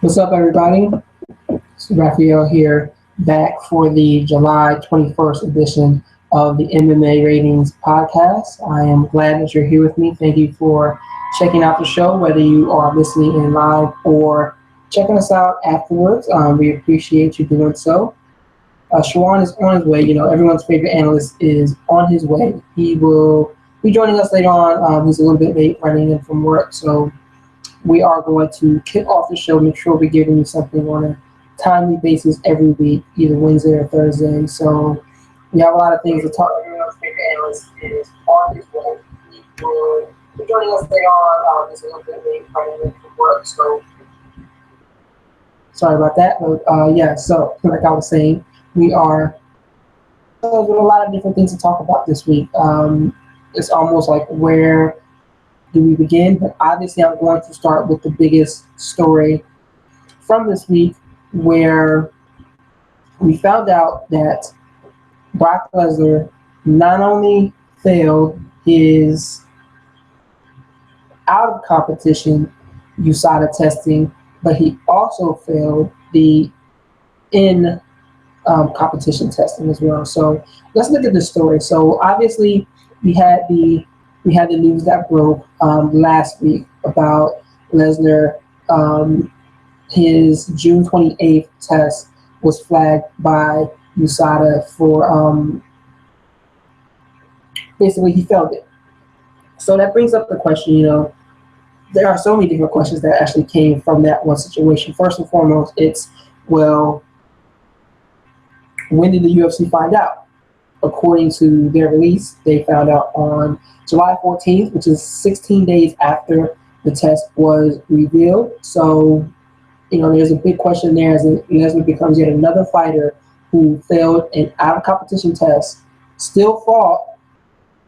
What's up, everybody? It's Raphael here, back for the July 21st edition of the MMA Ratings Podcast. I am glad that you're here with me. Thank you for checking out the show, whether you are listening in live or checking us out afterwards. We appreciate you doing so. Shawan is on his way. You know, everyone's favorite analyst is on his way. He will be joining us later on. He's a little bit late running in from work, so we are going to kick off the show, make sure we're giving you something on a timely basis every week, either Wednesday or Thursday. So we have a lot of things to talk about. Everyone's favorite analyst is on his way. He will be joining us later on. He's a little bit late running in from work, so sorry about that. But so like I was saying, we are with a lot of different things to talk about this week. It's almost like where do we begin? But obviously, I'm going to start with the biggest story from this week, where we found out that Brock Lesnar not only failed his out of competition USADA testing, but he also failed the in competition testing as well. So let's look at this story. So obviously, we had the news that broke last week about Lesnar. His June 28th test was flagged by USADA for basically he failed it. So that brings up the question, there are so many different questions that actually came from that one situation. First and foremost, it's, well, when did the UFC find out? According to their release, they found out on July 14th, which is 16 days after the test was revealed. So, there's a big question there as Lesnar becomes yet another fighter who failed an out-of-competition test, still fought,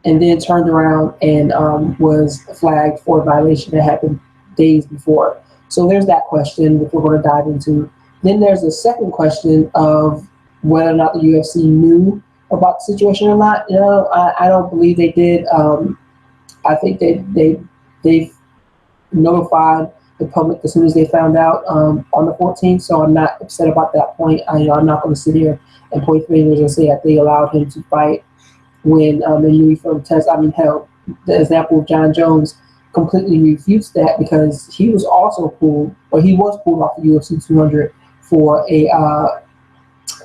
and then turned around and was flagged for a violation that happened days before. So there's that question, which we're going to dive into. Then there's a second question of whether or not the UFC knew about the situation or not. I don't believe they did. I think they notified the public as soon as they found out on the 14th. So I'm not upset about that point. I'm not going to sit here and point fingers and say that they allowed him to fight when they knew he failed the test. I mean, hell, the example of John Jones completely refutes that, because he was also pulled, or he was pulled off the UFC 200 for a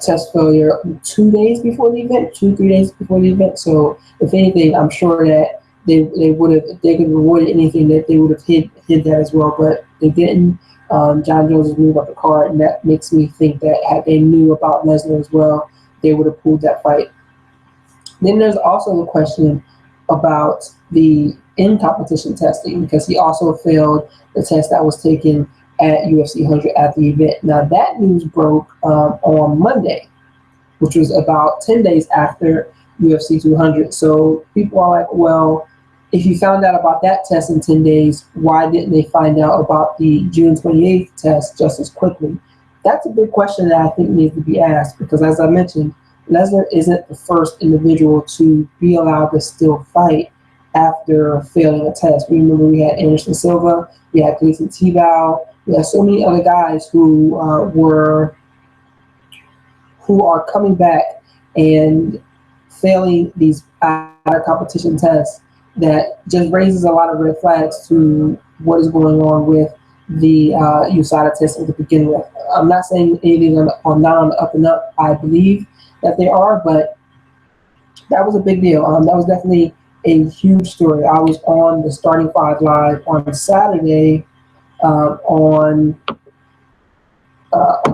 test failure 2 days before the event, 2-3 days before the event. So if anything, I'm sure that they would have, if they could avoid anything, that they would have hid that as well, but they didn't. John Jones has moved up the card, and that makes me think that had they knew about Lesnar as well, they would have pulled that fight. Then there's also the question about the in-competition testing, because he also failed the test that was taken at UFC 100 at the event. Now, that news broke on Monday, which was about 10 days after UFC 200. So people are like, well, if you found out about that test in 10 days, why didn't they find out about the June 28th test just as quickly? That's a big question that I think needs to be asked, because as I mentioned, Lesnar isn't the first individual to be allowed to still fight after failing a test. We remember we had Anderson Silva, we had Gleason Tebow, we had so many other guys who are coming back and failing these out-of-competition tests that just raises a lot of red flags to what is going on with the USADA testing to begin with. I'm not saying anything not on the up and up. I believe that they are, but that was a big deal. That was definitely a huge story. I was on the Starting Five Live on Saturday, on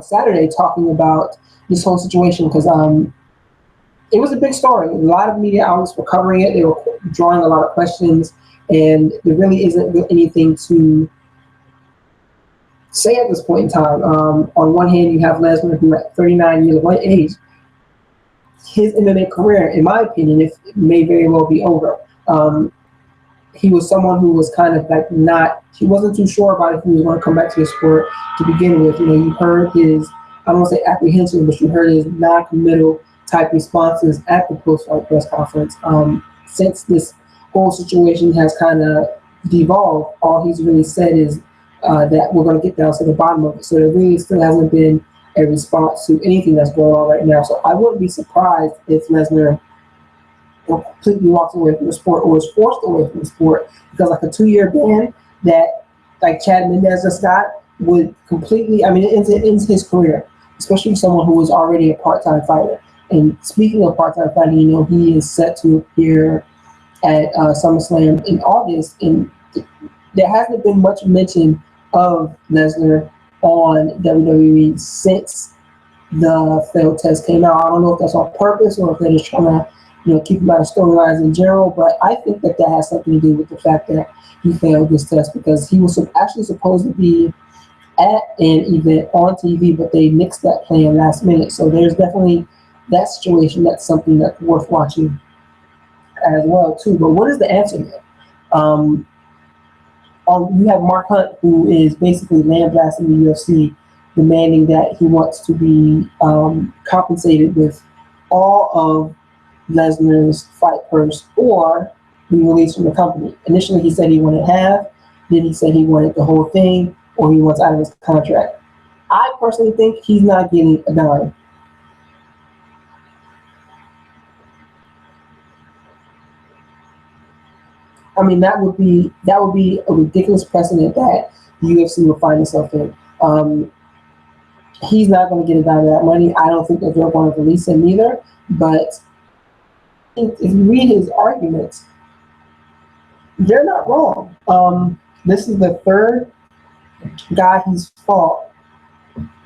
Saturday, talking about this whole situation, because it was a big story. A lot of media outlets were covering it. They were drawing a lot of questions, and there really isn't anything to say at this point in time. On one hand, you have Lesnar, who at 39 years of age, his MMA career, in my opinion, it may very well be over. He was someone who was kind of like he wasn't too sure about if he was going to come back to the sport to begin with. You heard his, I don't want to say apprehension, but you heard his non-committal type responses at the post-fight press conference. Since this whole situation has kind of devolved, all he's really said is that we're going to get down to the bottom of it. So there really still hasn't been a response to anything that's going on right now. So I wouldn't be surprised if Lesnar completely walks away from the sport or is forced away from the sport, because like a 2-year ban that like Chad Mendez just got would completely, I mean, it ends his career, especially someone who is already a part-time fighter. And speaking of part-time fighting, you know, he is set to appear at SummerSlam in August, and there hasn't been much mention of Lesnar on WWE since the failed test came out. I don't know if that's on purpose or if they're just trying to, you know, keep him out of storylines in general, but I think that has something to do with the fact that he failed this test, because he was actually supposed to be at an event on TV, but they nixed that plan last minute. So there's definitely that situation. That's something that's worth watching as well too. But what is the answer here? You have Mark Hunt, who is basically lambasting the UFC, demanding that he wants to be compensated with all of Lesnar's fight purse or be released from the company. Initially, he said he wanted half. Then he said he wanted the whole thing, or he wants out of his contract. I personally think he's not getting a dime. I mean, that would be a ridiculous precedent that the UFC would find itself in. He's not going to get a dime of that money. I don't think that they're going to release him either. But if you read his arguments, they're not wrong. This is the third guy he's fought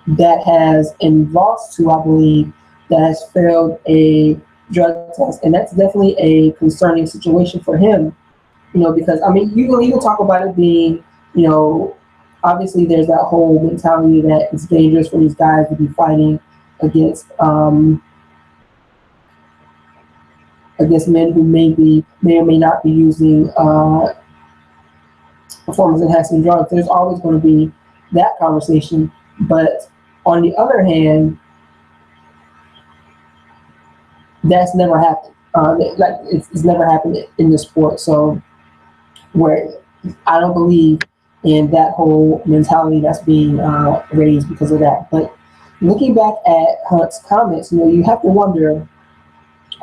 that has, and lost to, I believe, that has failed a drug test, and that's definitely a concerning situation for him. You know, because I mean, you can talk about it being, you know, obviously there's that whole mentality that it's dangerous for these guys to be fighting against men who may or may not be using performance enhancing drugs. There's always going to be that conversation, but on the other hand, that's never happened. It's never happened in the sport. So where I don't believe in that whole mentality that's being raised because of that. But looking back at Hunt's comments, you know, you have to wonder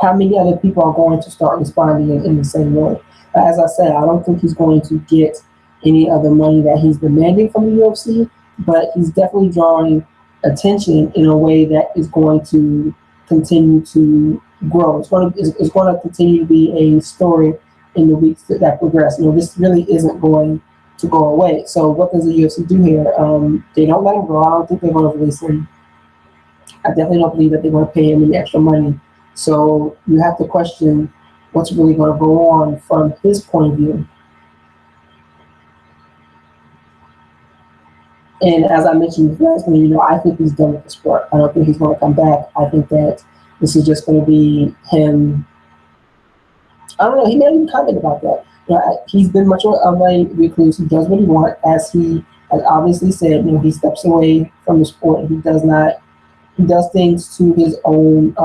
how many other people are going to start responding in the same way. As I said, I don't think he's going to get any other money that he's demanding from the UFC, but he's definitely drawing attention in a way that is going to continue to grow. It's going to continue to be a story in the weeks that progress. You know, this really isn't going to go away. So what does the UFC do here? They don't let him go. I don't think they're going to release him. I definitely don't believe that they're going to pay him any extra money. So you have to question what's really going to go on from his point of view. And as I mentioned last week, you know, I think he's done with the sport. I don't think he's going to come back. I think that this is just going to be him. I don't know. He may even comment about that. You know, he's been much of a recluse. He does what he wants, as he has obviously said. You know, he steps away from the sport. And he does things to his own.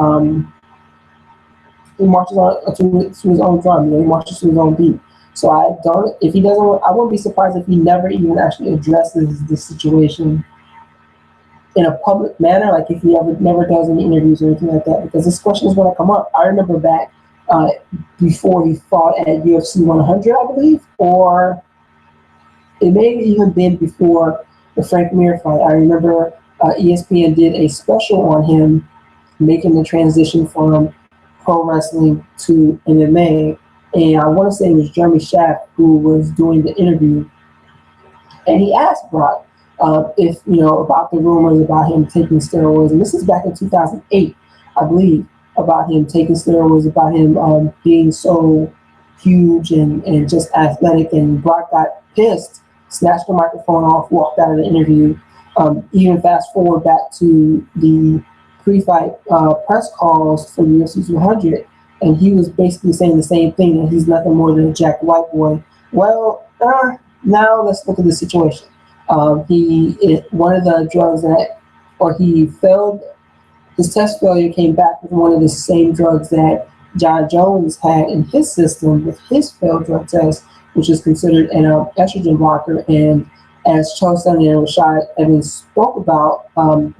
He marches on to his own drum. You know, he marches to his own beat. So I wouldn't be surprised if he never even actually addresses this situation in a public manner, like if he never does any interviews or anything like that, because this question is going to come up. I remember back before he fought at UFC 100, I believe, or it may have even been before the Frank Mir fight. I remember ESPN did a special on him making the transition from pro wrestling to MMA. And I want to say it was Jeremy Schaff who was doing the interview. And he asked Brock if, you know, about the rumors about him taking steroids. And this is back in 2008, I believe, about him taking steroids, about him being so huge and just athletic. And Brock got pissed, snatched the microphone off, walked out of the interview. Even fast forward back to the pre-fight press calls for UFC 200. And he was basically saying the same thing, that he's nothing more than a jack white boy. Well, now let's look at the situation. One of the drugs he failed, his test failure came back with one of the same drugs that John Jones had in his system with his failed drug test, which is considered an estrogen blocker. And as Chelsea and Rashad Evans spoke about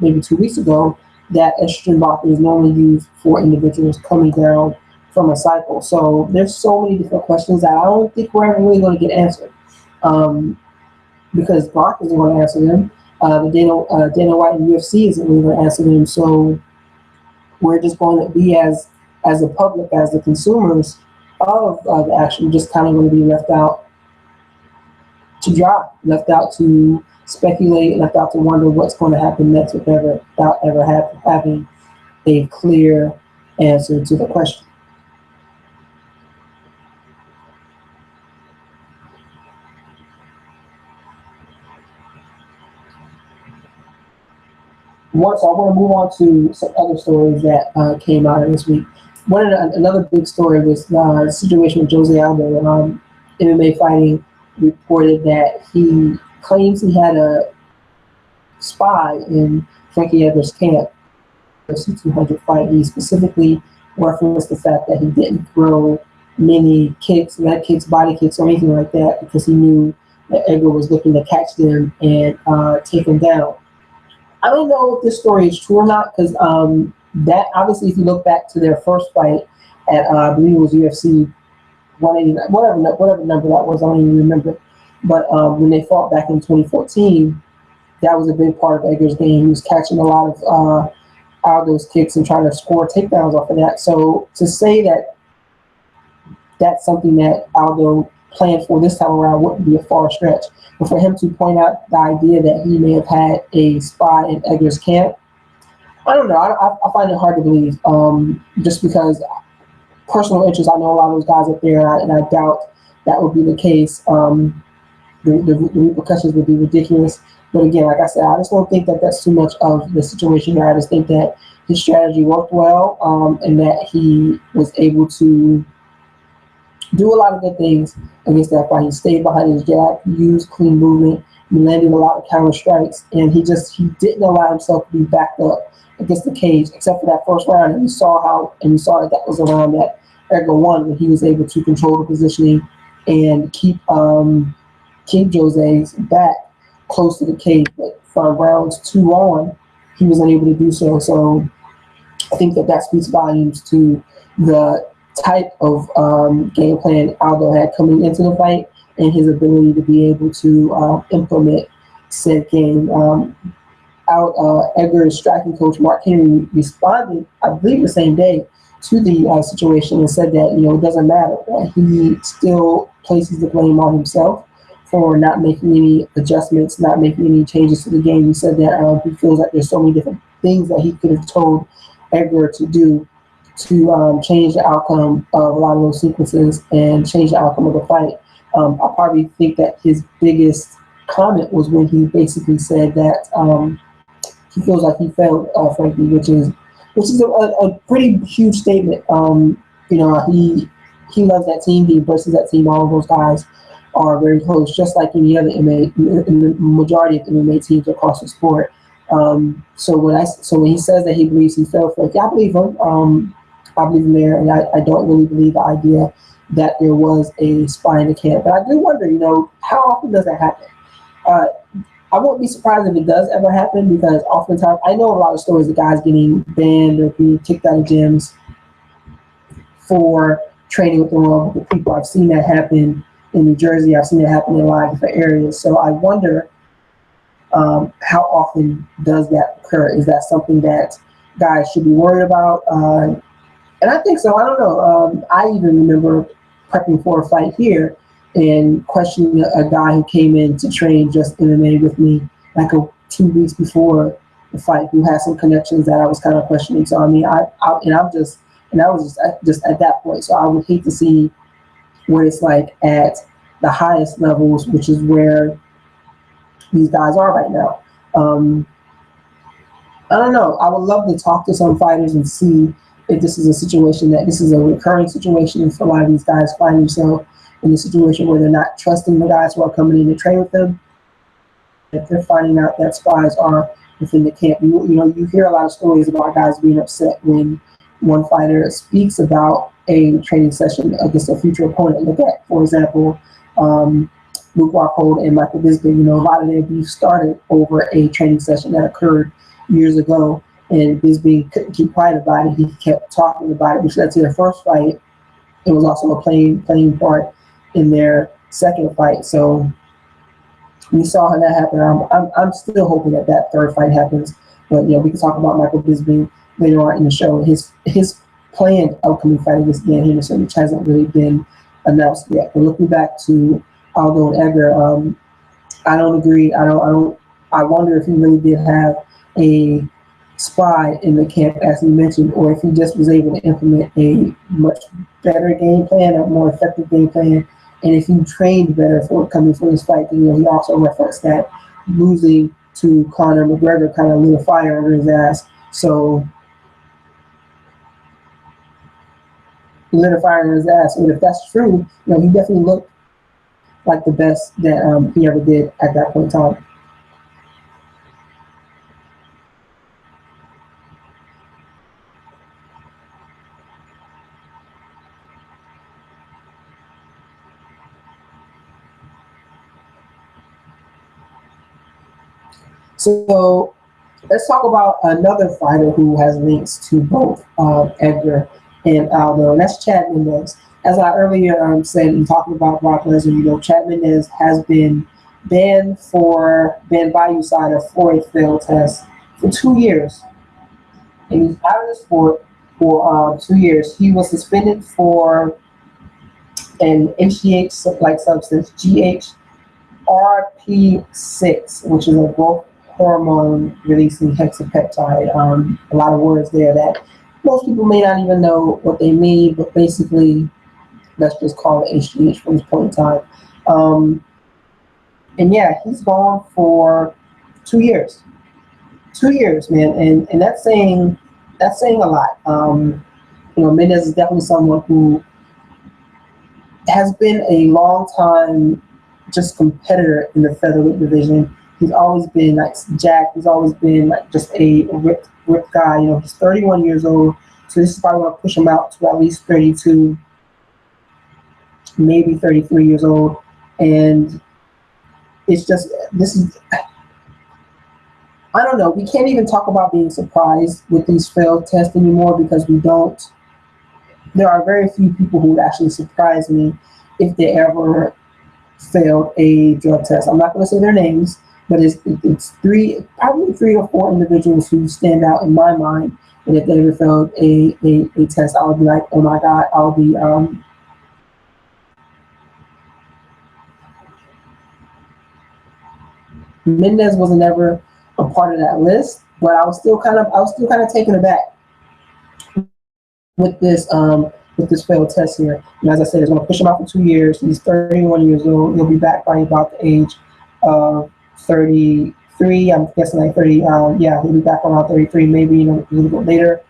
maybe 2 weeks ago, that estrogen blocker is normally used for individuals coming down from a cycle. So there's so many different questions that I don't think we're ever really going to get answered, because Brock isn't going to answer them. The Dana White and UFC isn't really going to answer them. So we're just going to be as the public, as the consumers of the action, just kind of going to be left out to dry, left out to speculate, left out to wonder what's going to happen next without ever having a clear answer to the question. So I want to move on to some other stories that came out of this week. Another big story was the situation with Jose Aldo. MMA Fighting reported that he claims he had a spy in Frankie Edgar's camp. The 200 fight. He specifically referenced the fact that he didn't throw many kicks, leg kicks, body kicks, or anything like that, because he knew that Edgar was looking to catch them and take them down. I don't know if this story is true or not, because that obviously, if you look back to their first fight at I believe it was UFC 189, whatever number that was, I don't even remember. But when they fought back in 2014, that was a big part of Edgar's game. He was catching a lot of Aldo's kicks and trying to score takedowns off of that. So to say that that's something that Aldo planned for this time around wouldn't be a far stretch. But for him to point out the idea that he may have had a spy in Edgar's camp, I don't know. I find it hard to believe, just because personal interest. I know a lot of those guys up there, and I doubt that would be the case. The repercussions would be ridiculous. But again, like I said, I just don't think that that's too much of the situation here. I just think that his strategy worked well, and that he was able to do a lot of good things against that fight. He stayed behind his jab, he used clean movement, he landed a lot of counter strikes, and he didn't allow himself to be backed up against the cage, except for that first round. And you saw that was around that Edgar won, when he was able to control the positioning and keep Jose's back close to the cage. But from rounds 2 on, he was unable to do so. So I think that speaks volumes to the type of game plan Aldo had coming into the fight, and his ability to be able to implement said game. Edgar's striking coach, Mark Henry, responded, I believe, the same day to the situation, and said that it doesn't matter, that he still places the blame on himself for not making any adjustments, not making any changes to the game. He said that he feels like there's so many different things that he could have told Edgar to do to change the outcome of a lot of those sequences and change the outcome of the fight. I probably think that his biggest comment was when he basically said that he feels like he failed Frankie, which is a pretty huge statement. He loves that team. He embraces that team. All of those guys are very close, just like any other MMA, in the majority of MMA teams across the sport. So when he says that he believes he failed Frankie, I believe him. I believe him there, and I don't really believe the idea that there was a spy in the camp. But I do wonder, how often does that happen? I won't be surprised if it does ever happen, because oftentimes I know a lot of stories of guys getting banned or being kicked out of gyms for training with the wrong group of people. I've seen that happen in New Jersey. I've seen it happen in a lot of different areas. So I wonder how often does that occur? Is that something that guys should be worried about? And I think so. I don't know. I even remember prepping for a fight here and questioning a guy who came in to train just MMA with me like 2 weeks before the fight, who had some connections that I was kind of questioning. So I mean, I was just at that point. So I would hate to see what it's like at the highest levels, which is where these guys are right now. I don't know. I would love to talk to some fighters and see if this is a recurring situation for a lot of these guys find themselves in a situation where they're not trusting the guys who are coming in to train with them. If they're finding out that spies are within the camp, you hear a lot of stories about guys being upset when one fighter speaks about a training session against a future opponent. Look at, for example, Luke Rockhold and Michael Bisping. A lot of their beef started over a training session that occurred years ago, and Bisping couldn't keep quiet about it. He kept talking about it, which led to their first fight. It was also a playing part in their second fight. So we saw how that happened. I'm still hoping that third fight happens. But we can talk about Michael Bisping later on in the show. His planned upcoming fight against Dan Henderson, which hasn't really been announced yet. But looking back to Aldo and Edgar, I don't agree. I wonder if he really did have a spy in the camp, as he mentioned, or if he just was able to implement a much better game plan, a more effective game plan, and if he trained better for coming for this fight. He also referenced that losing to Conor McGregor kind of lit a fire under his ass. So lit a fire under his ass. And if that's true, he definitely looked like the best that he ever did at that point in time. So let's talk about another fighter who has links to both Edgar and Aldo, and that's Chad Mendes. As I earlier said in talking about Brock Lesnar, Chad Mendes has been banned by USADA for a failed test for 2 years. And he's out of the sport for 2 years. He was suspended for an HGH-like substance, GHRP6, which is a growth hormone releasing hexapeptide. A lot of words there that most people may not even know what they mean, but basically, let's just call it HGH from this point in time. And yeah, he's gone for 2 years. 2 years, man, and that's saying a lot. Mendes is definitely someone who has been a long time just competitor in the featherweight division. He's always been like jacked. He's always been like just a ripped guy. He's 31 years old, so this is probably going to push him out to at least 32, maybe 33 years old. And it's just, I don't know. We can't even talk about being surprised with these failed tests anymore because we don't. There are very few people who would actually surprise me if they ever failed a drug test. I'm not going to say their names, but it's probably three or four individuals who stand out in my mind. And if they ever failed a test, I would be like, oh my God, I'll be Mendes wasn't ever a part of that list, but I was still kind of taken aback with this failed test here. And as I said, it's going to push him out for 2 years. He's 31 years old. He'll be back by about the age of 33. I'm guessing like 30. Yeah, he'll be back around 33, maybe a little bit later.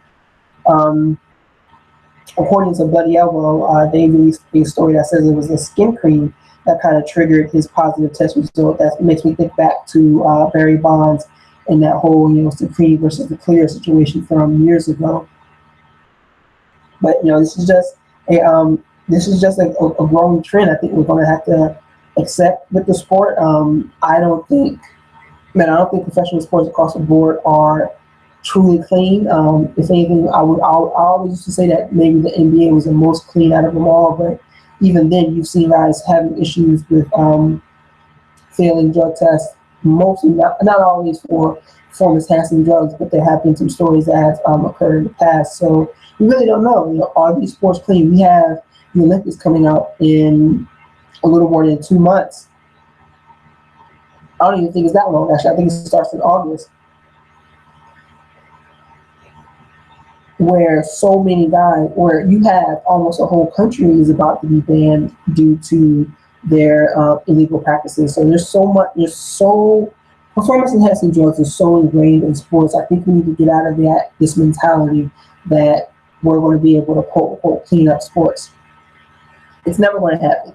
According to Bloody Elbow, they released a story that says it was a skin cream that kind of triggered his positive test result. That makes me think back to Barry Bonds and that whole, it's the cream versus the clear situation from years ago. But this is just a growing trend. I think we're going to have to accept with the sport. I don't think professional sports across the board are truly clean. If anything, I always used to say that maybe the NBA was the most clean out of them all. But even then, you've seen guys having issues with failing drug tests. Mostly, not always for performance-enhancing drugs, but there have been some stories that have occurred in the past. So we really don't know. Are these sports clean? We have the Olympics coming out in a little more than 2 months. I don't even think it's that long, actually. I think it starts in August. Where so many guys, where you have almost a whole country is about to be banned due to their illegal practices. So performance enhancing drugs are so ingrained in sports. I think we need to get out of this mentality that we're going to be able to quote clean up sports. It's never going to happen.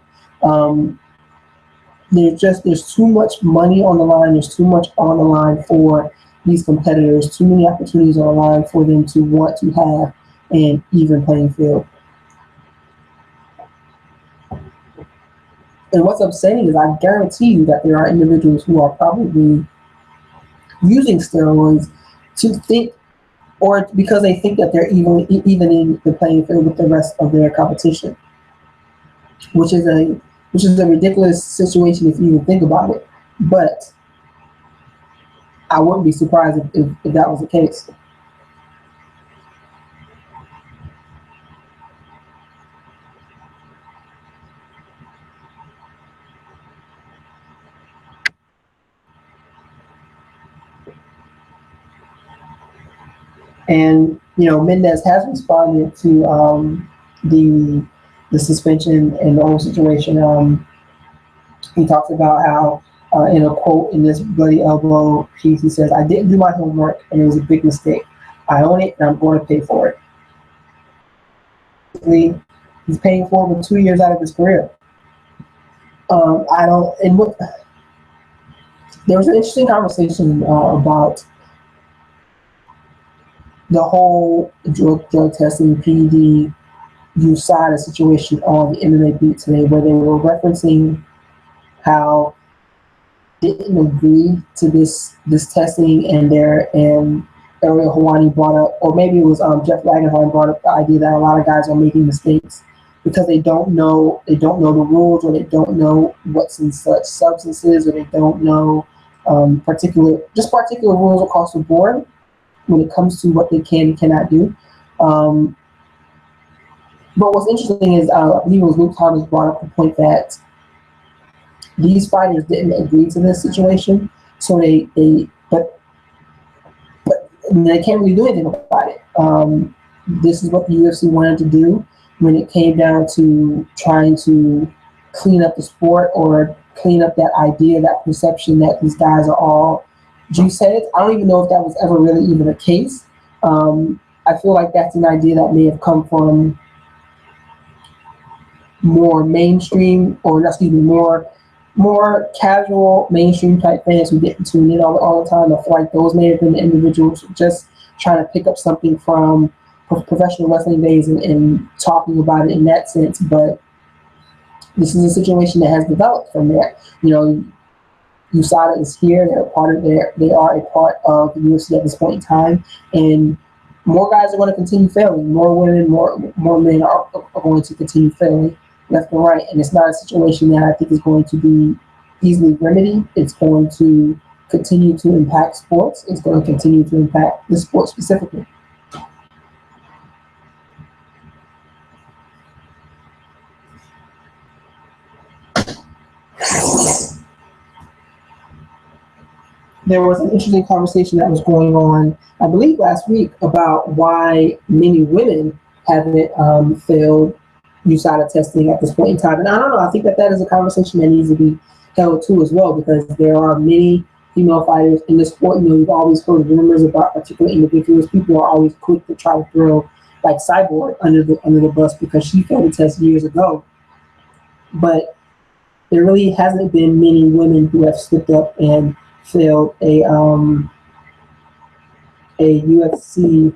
There's too much money on the line. There's too much on the line for these competitors. Too many opportunities on the line for them to want to have an even playing field. And what's upsetting is I guarantee you that there are individuals who are probably using steroids to think, or because they think that they're even in the playing field with the rest of their competition, which is a ridiculous situation if you even think about it. But I wouldn't be surprised if that was the case. And Mendez has responded to the suspension and the whole situation. He talks about how, in a quote in this Bloody Elbow piece, he says, "I didn't do my homework, and it was a big mistake. I own it, and I'm going to pay for it." He's paying for it with 2 years out of his career. I don't. And there was an interesting conversation about the whole drug testing, PED, USADA situation on the MMA beat today, where they were referencing how they didn't agree to this testing, and Ariel Helwani brought up, or maybe it was Jeff Wagenhorn brought up the idea that a lot of guys are making mistakes because they don't know the rules, or they don't know what's in such substances, or they don't know particular rules across the board when it comes to what they can and cannot do. But what's interesting is, I believe it was Luke Thomas brought up the point that these fighters didn't agree to this situation, so but they can't really do anything about it. This is what the UFC wanted to do when it came down to trying to clean up the sport, or clean up that idea, that perception that these guys are all juice heads. I don't even know if that was ever really even a case. I feel like that's an idea that may have come from more mainstream, or excuse me, more casual mainstream type fans who didn't tune in all the time. I feel like those may have been the individuals just trying to pick up something from professional wrestling days and talking about it in that sense. But this is a situation that has developed from there. USADA is here. They are a part of the UFC at this point in time, and more guys are going to continue failing. More women, more men are going to continue failing left and right. And it's not a situation that I think is going to be easily remedied. It's going to continue to impact sports. It's going to continue to impact this sport specifically. There was an interesting conversation that was going on, I believe, last week about why many women haven't failed USADA testing at this point in time. And I don't know, I think that is a conversation that needs to be held too as well, because there are many female fighters in the sport. You've always heard rumors about particular individuals. People are always quick to try to throw like Cyborg under the bus because she failed the test years ago. But there really hasn't been many women who have stepped up and failed a UFC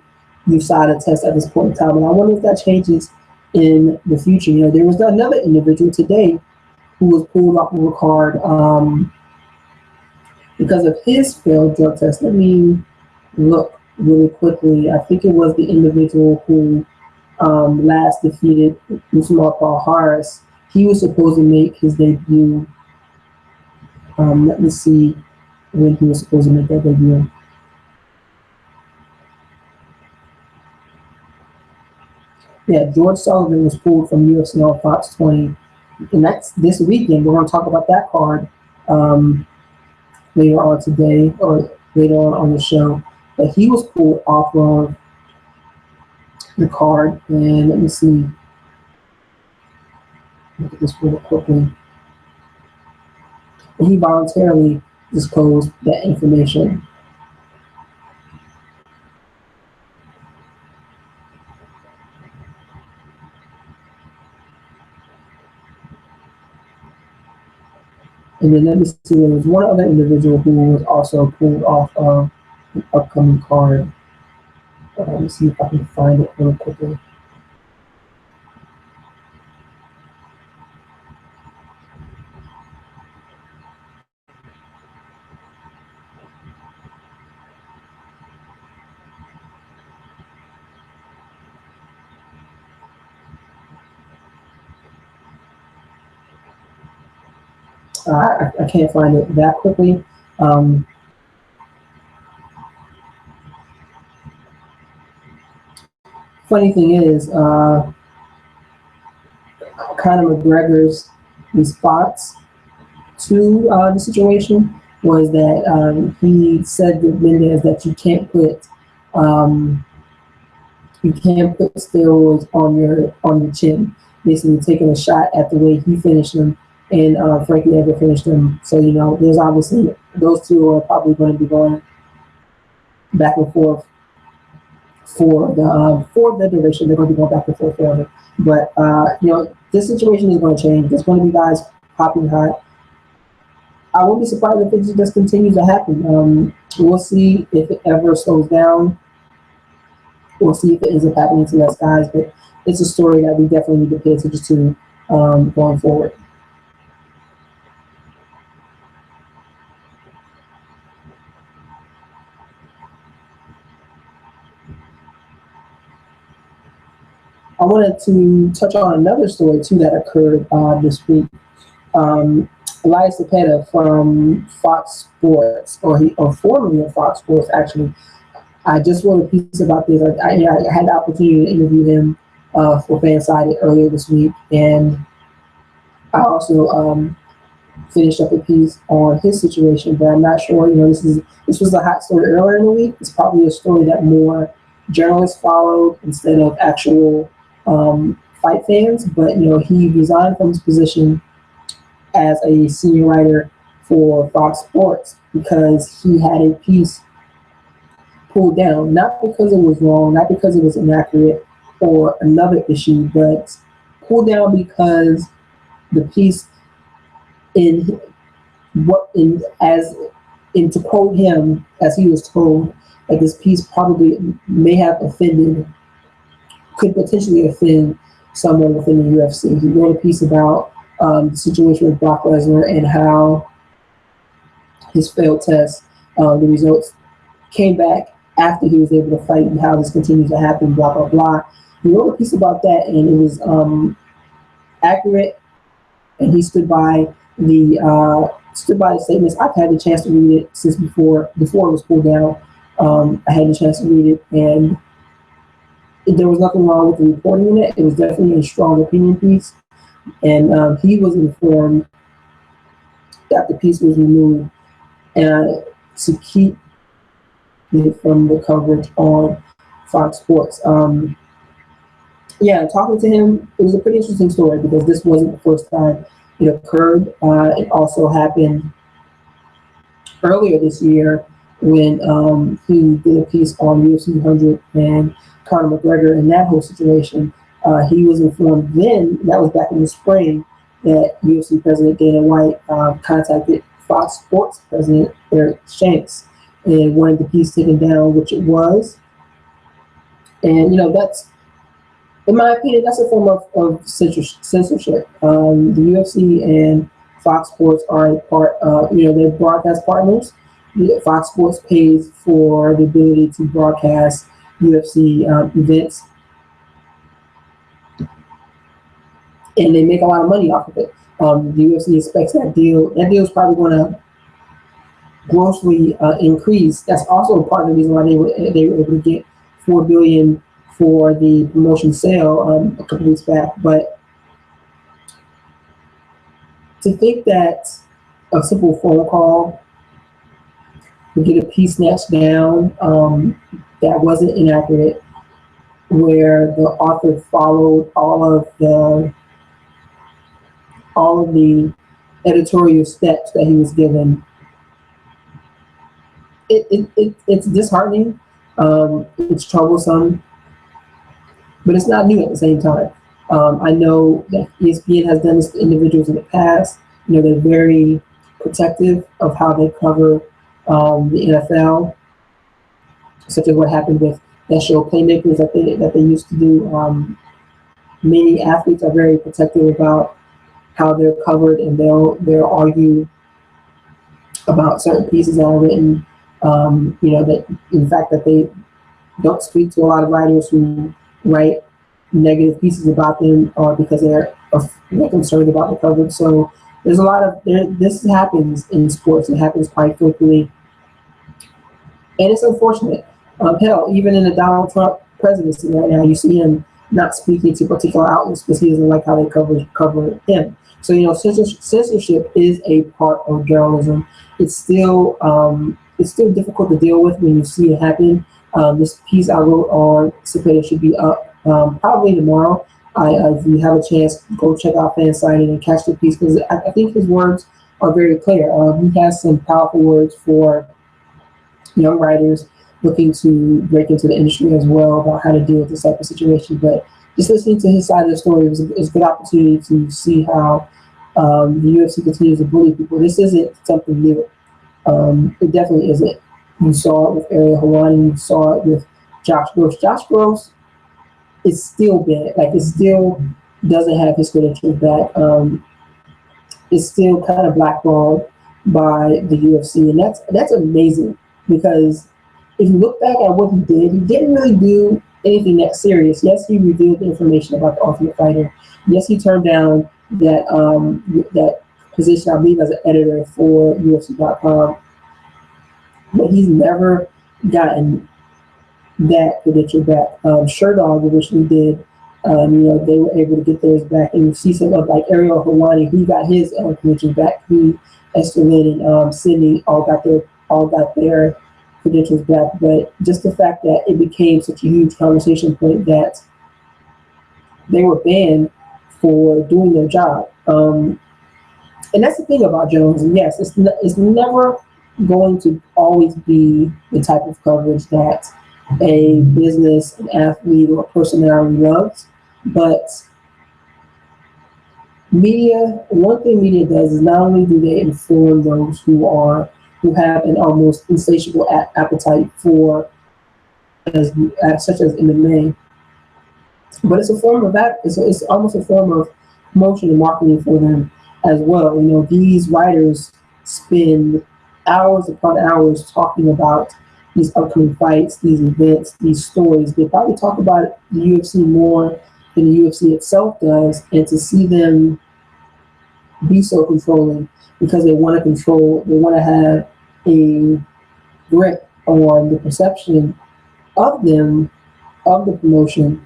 USADA test at this point in time. And I wonder if that changes in the future. There was another individual today who was pulled off of a card because of his failed drug test. Let me look really quickly. I think it was the individual who last defeated Usman Harris. He was supposed to make his debut. Let me see when he was supposed to make that debut. Yeah, George Sullivan was pulled from UFC on Fox 20, and that's this weekend. We're going to talk about that card later on today, or later on the show. But he was pulled off of the card, and let me see. Look at this really quickly. And he voluntarily disclosed that information. And then let me see, there was one other individual who was also pulled off of an upcoming card. Let me see if I can find it really quickly. I can't find it that quickly. Um, Funny thing is, Conor McGregor's response to the situation was that he said to Mendez that um, you can't put steroids on your chin, basically taking a shot at the way he finished him and Frankie Edgar finished him. So there's obviously those two are probably going to be going back and forth for the duration. They're going to be going back and forth forever. But this situation is going to change. There's going to be guys popping hot. I won't be surprised if it just continues to happen. We'll see if it ever slows down. We'll see if it ends up happening to less guys. But it's a story that we definitely need to pay attention to going forward. I wanted to touch on another story too that occurred this week. Elias Cepeda from Fox Sports, or formerly of Fox Sports, actually. I just wrote a piece about this. I had the opportunity to interview him for Fansided earlier this week, and I also finished up a piece on his situation. But I'm not sure. This was a hot story earlier in the week. It's probably a story that more journalists followed instead of actual fight fans. But he resigned from his position as a senior writer for Fox Sports because he had a piece pulled down, not because it was wrong, not because it was inaccurate or another issue, but pulled down because the piece to quote him, as he was told, that this piece probably could potentially offend someone within the UFC. He wrote a piece about the situation with Brock Lesnar and how his failed test, the results came back after he was able to fight, and how this continues to happen, blah, blah, blah. He wrote a piece about that, and it was accurate, and he stood by the statements. I've had the chance to read it since before it was pulled down. I had the chance to read it, and there was nothing wrong with the reporting in it. It was definitely a strong opinion piece, and he was informed that the piece was removed and to keep it from the coverage on Fox Sports. Talking to him, it was a pretty interesting story because this wasn't the first time it occurred. It also happened earlier this year when he did a piece on UFC 100 and Conor McGregor and that whole situation. He was informed then, that was back in the spring, that UFC President Dana White contacted Fox Sports President Eric Shanks and wanted the piece taken down, which it was. And that's, in my opinion, that's a form of censorship. The UFC and Fox Sports are a part of, they're broadcast partners. Fox Sports pays for the ability to broadcast UFC events, and they make a lot of money off of it. The UFC expects that deal. That deal is probably going to grossly increase. That's also part of the reason why they were able to get $4 billion for the promotion sale a couple weeks back. But to think that a simple phone call would get a piece snatched down that wasn't inaccurate, where the author followed all of the editorial steps that he was given, it's disheartening. It's troublesome, but it's not new at the same time. I know that ESPN has done this to individuals in the past. They're very protective of how they cover the NFL, such as what happened with that show Playmakers that they used to do. Many athletes are very protective about how they're covered, and they'll argue about certain pieces that are written. That in fact that they don't speak to a lot of writers who write negative pieces about them, or because they're concerned about the coverage. So there's a lot of this happens in sports. It happens quite frequently, and it's unfortunate. Hell, even in the Donald Trump presidency right now, you see him not speaking to particular outlets because he doesn't like how they cover him. So censorship is a part of journalism. It's still difficult to deal with when you see it happen. This piece I wrote on Cepeda should be up probably tomorrow. If you have a chance, go check out Fan Signing and catch the piece because I think his words are very clear. He has some powerful words for young writers looking to break into the industry as well about how to deal with this type of situation. But just listening to his side of the story was a good opportunity to see how the UFC continues to bully people. This isn't something new. It definitely isn't. You saw it with Ariel Helwani. You saw it with Josh Gross. Josh Gross is still bad. Like, it still doesn't have his credentials back. It's still kind of blackballed by the UFC, and that's amazing because if you look back at what he didn't really do anything that serious. Yes, he revealed the information about the Ultimate Fighter. Yes, he turned down that position, I believe, as an editor for UFC.com, but he's never gotten that credential back. Sherdog originally did. They were able to get theirs back, and you see some of like Ariel Helwani, he got his credentials back. He, Esther Lynn, and Sydney all got their credentials back. But just the fact that it became such a huge conversation point that they were banned for doing their job. And that's the thing about journalism. Yes, it's never going to always be the type of coverage that a business, an athlete, or a personality loves. But one thing media does is not only do they inform those who have an almost insatiable appetite for such as MMA, but it's a form of that. It's almost a form of promotion and marketing for them as well. These writers spend hours upon hours talking about these upcoming fights, these events, these stories. They probably talk about the UFC more than the UFC itself does, and to see them be so controlling because they want to have a grip on the perception of them, of the promotion,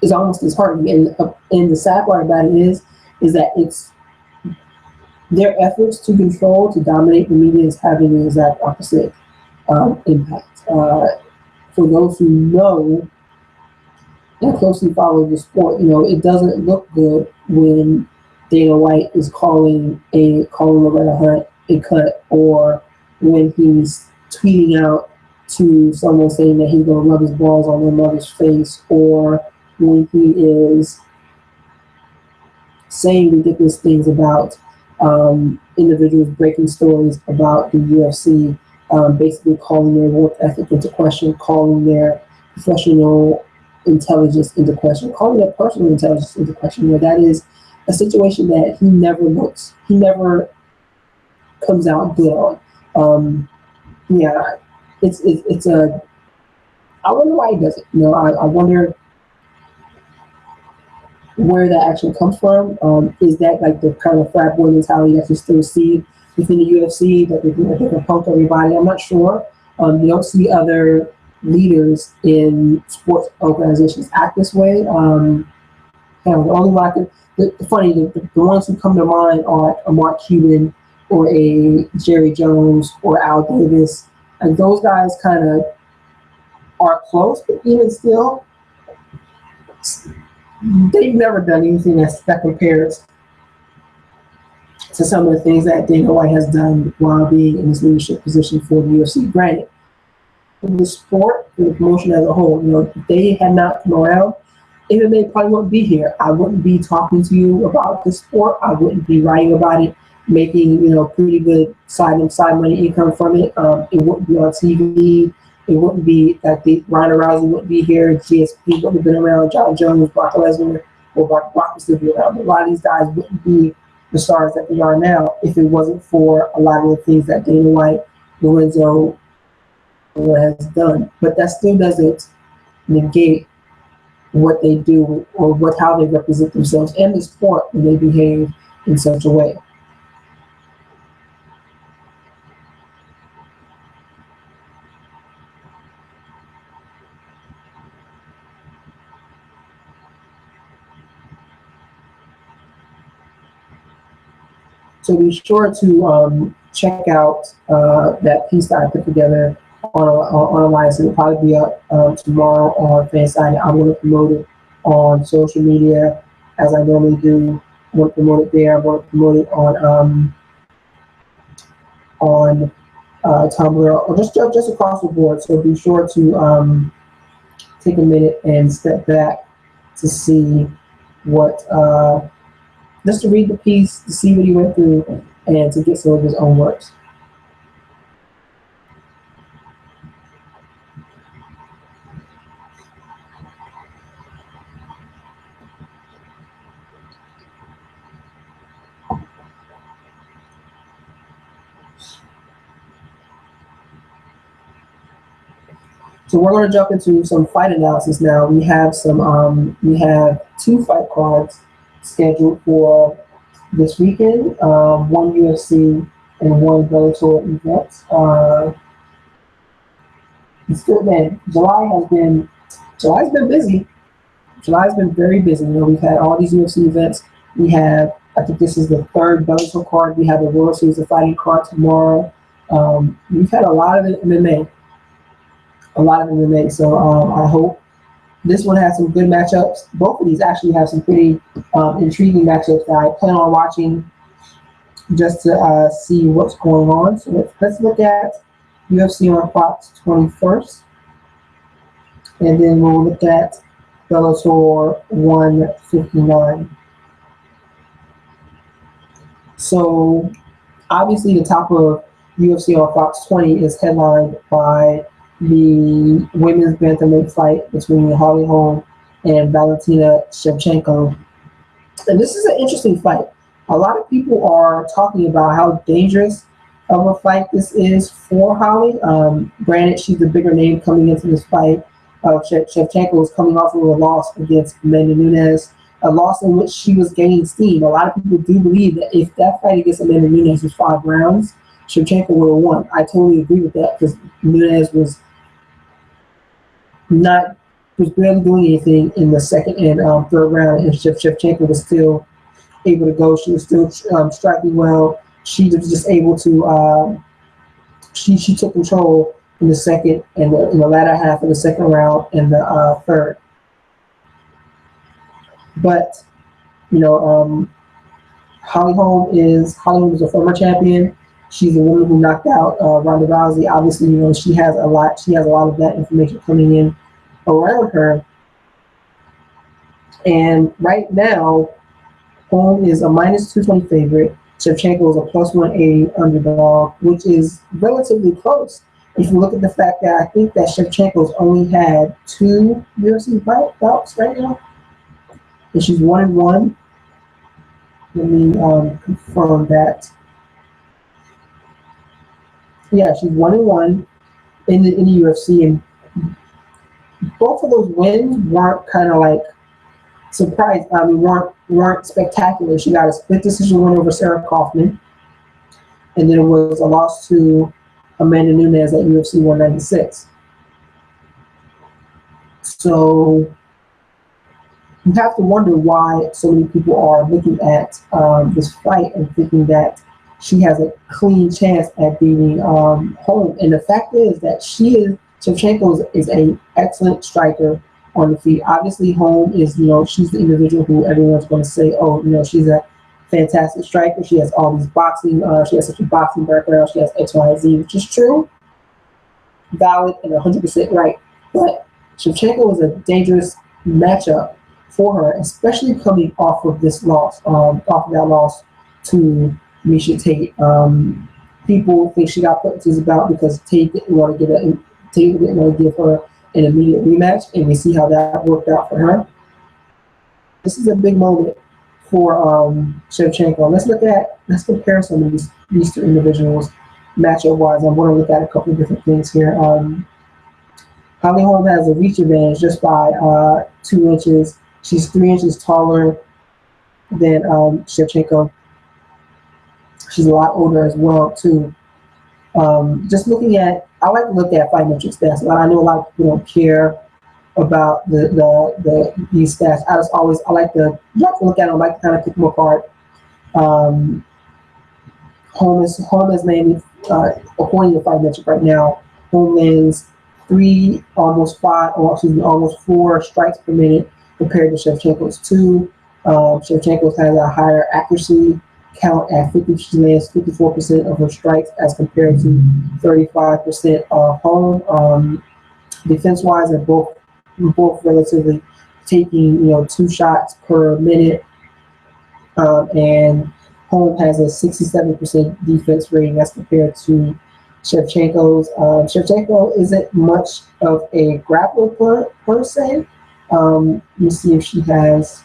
is almost disheartening. And the sad part about it is that it's their efforts to control, to dominate the media is having the exact opposite impact. For those who know and closely follow the sport, it doesn't look good when Dana White is calling Loretta Hunt a cunt, or when he's tweeting out to someone saying that he's going to rub his balls on their mother's face, or when he is saying ridiculous things about individuals breaking stories about the UFC, basically calling their work ethic into question, calling their professional intelligence into question, calling their personal intelligence into question, where that is a situation that he never comes out good on. It's I wonder why he does it. I wonder where that actually comes from. Is that like the kind of frat boy mentality that you still see within the UFC, that they can punk everybody? I'm not sure. You don't see other leaders in sports organizations act this way. The only one the ones who come to mind are a Mark Cuban or a Jerry Jones or Al Davis, and those guys kind of are close, but even still, they've never done anything that compares to some of the things that Dana White has done while being in his leadership position for the UFC. Granted, for the sport, for the promotion as a whole, if they had not come around, MMA probably wouldn't be here. I wouldn't be talking to you about the sport. I wouldn't be writing about it, making pretty good side money income from it. It wouldn't be on TV. It wouldn't be like Ronda Rousey wouldn't be here. GSP wouldn't have been around. John Jones, Brock Lesnar, or Brock would still be around. But a lot of these guys wouldn't be the stars that they are now if it wasn't for a lot of the things that Dana White, Lorenzo has done. But that still doesn't negate what they do or how they represent themselves and the sport when they behave in such a way. So be sure to check out that piece that I put together online. So it'll probably be up tomorrow on Fanside. I'm going to promote it on social media as I normally do. I'm going to promote it there. I'm going to promote it on Tumblr or just across the board. So be sure to take a minute and step back to see what just to read the piece, to see what he went through, and to get some of his own works. So we're going to jump into some fight analysis now. We have two fight cards scheduled for this weekend. One UFC and one Bellator event. It's good, man. July's been busy. July's been very busy. We've had all these UFC events. I think this is the third Bellator card. We have the World Series of Fighting card tomorrow. We've had a lot of MMA. So I hope this one has some good matchups. Both of these actually have some pretty intriguing matchups that I plan on watching just to see what's going on. So let's look at UFC on Fox 21st. And then we'll look at Bellator 159. So obviously the top of UFC on Fox 20 is headlined by the women's bantamweight fight between Holly Holm and Valentina Shevchenko. And this is an interesting fight. A lot of people are talking about how dangerous of a fight this is for Holly. Granted, she's the bigger name coming into this fight. Shevchenko was coming off of a loss against Amanda Nunes, a loss in which she was gaining steam. A lot of people do believe that if that fight against Amanda Nunes was 5 rounds, Shevchenko would have won. I totally agree with that because Nunes was barely doing anything in the second and third round, and Shevchenko was still able to go. She was still striking well. She was just able to. She took control in the second and in the latter half of the second round and the third. But Holly Holm is a former champion. She's a woman who knocked out Ronda Rousey. Obviously, she has a lot of that information coming in around her. And right now, Holm is a -220 favorite. Shevchenko is a +180 underdog, which is relatively close. If you look at the fact that I think that Shevchenko's only had 2 UFC bouts right now, and she's 1-1. Let me confirm that. Yeah, she's 1-1 in the UFC, and both of those wins weren't kind of like surprise. Weren't spectacular. She got a split decision win over Sarah Kaufman, and then it was a loss to Amanda Nunes at UFC 196. So you have to wonder why so many people are looking at this fight and thinking that she has a clean chance at beating Holm. And the fact is that Shevchenko is an excellent striker on the feet. Obviously, Holm is, she's the individual who everyone's going to say, oh, she's a fantastic striker. She has all these boxing, she has such a boxing background. She has X, Y, Z, which is true, valid, and 100% right. But Shevchenko is a dangerous matchup for her, especially coming off of that loss to Miesha Tate. People think she got put into this bout because Tate didn't want to give her an immediate rematch, and we see how that worked out for her. This is a big moment for Shevchenko. Let's compare some of these two individuals matchup-wise. I'm going to look at a couple of different things here. Holly Holm has a reach advantage just by 2 inches. She's 3 inches taller than Shevchenko. She's a lot older as well too. Just looking at, I like to look at fight metric stats. I know a lot of people don't care about these stats. I like to look at them. I like to kind of pick them apart. Um, home is mainly according to fight metric right now. Home lands almost 4 strikes per minute compared to Shevchenko's 2. Shevchenko's has a higher accuracy count at 50. She lands 54% of her strikes as compared to 35% of home. Defense wise, they're both relatively taking 2 shots per minute, and home has a 67% defense rating as compared to Shevchenko's. Shevchenko isn't much of a grappler per se. Let me see if she has.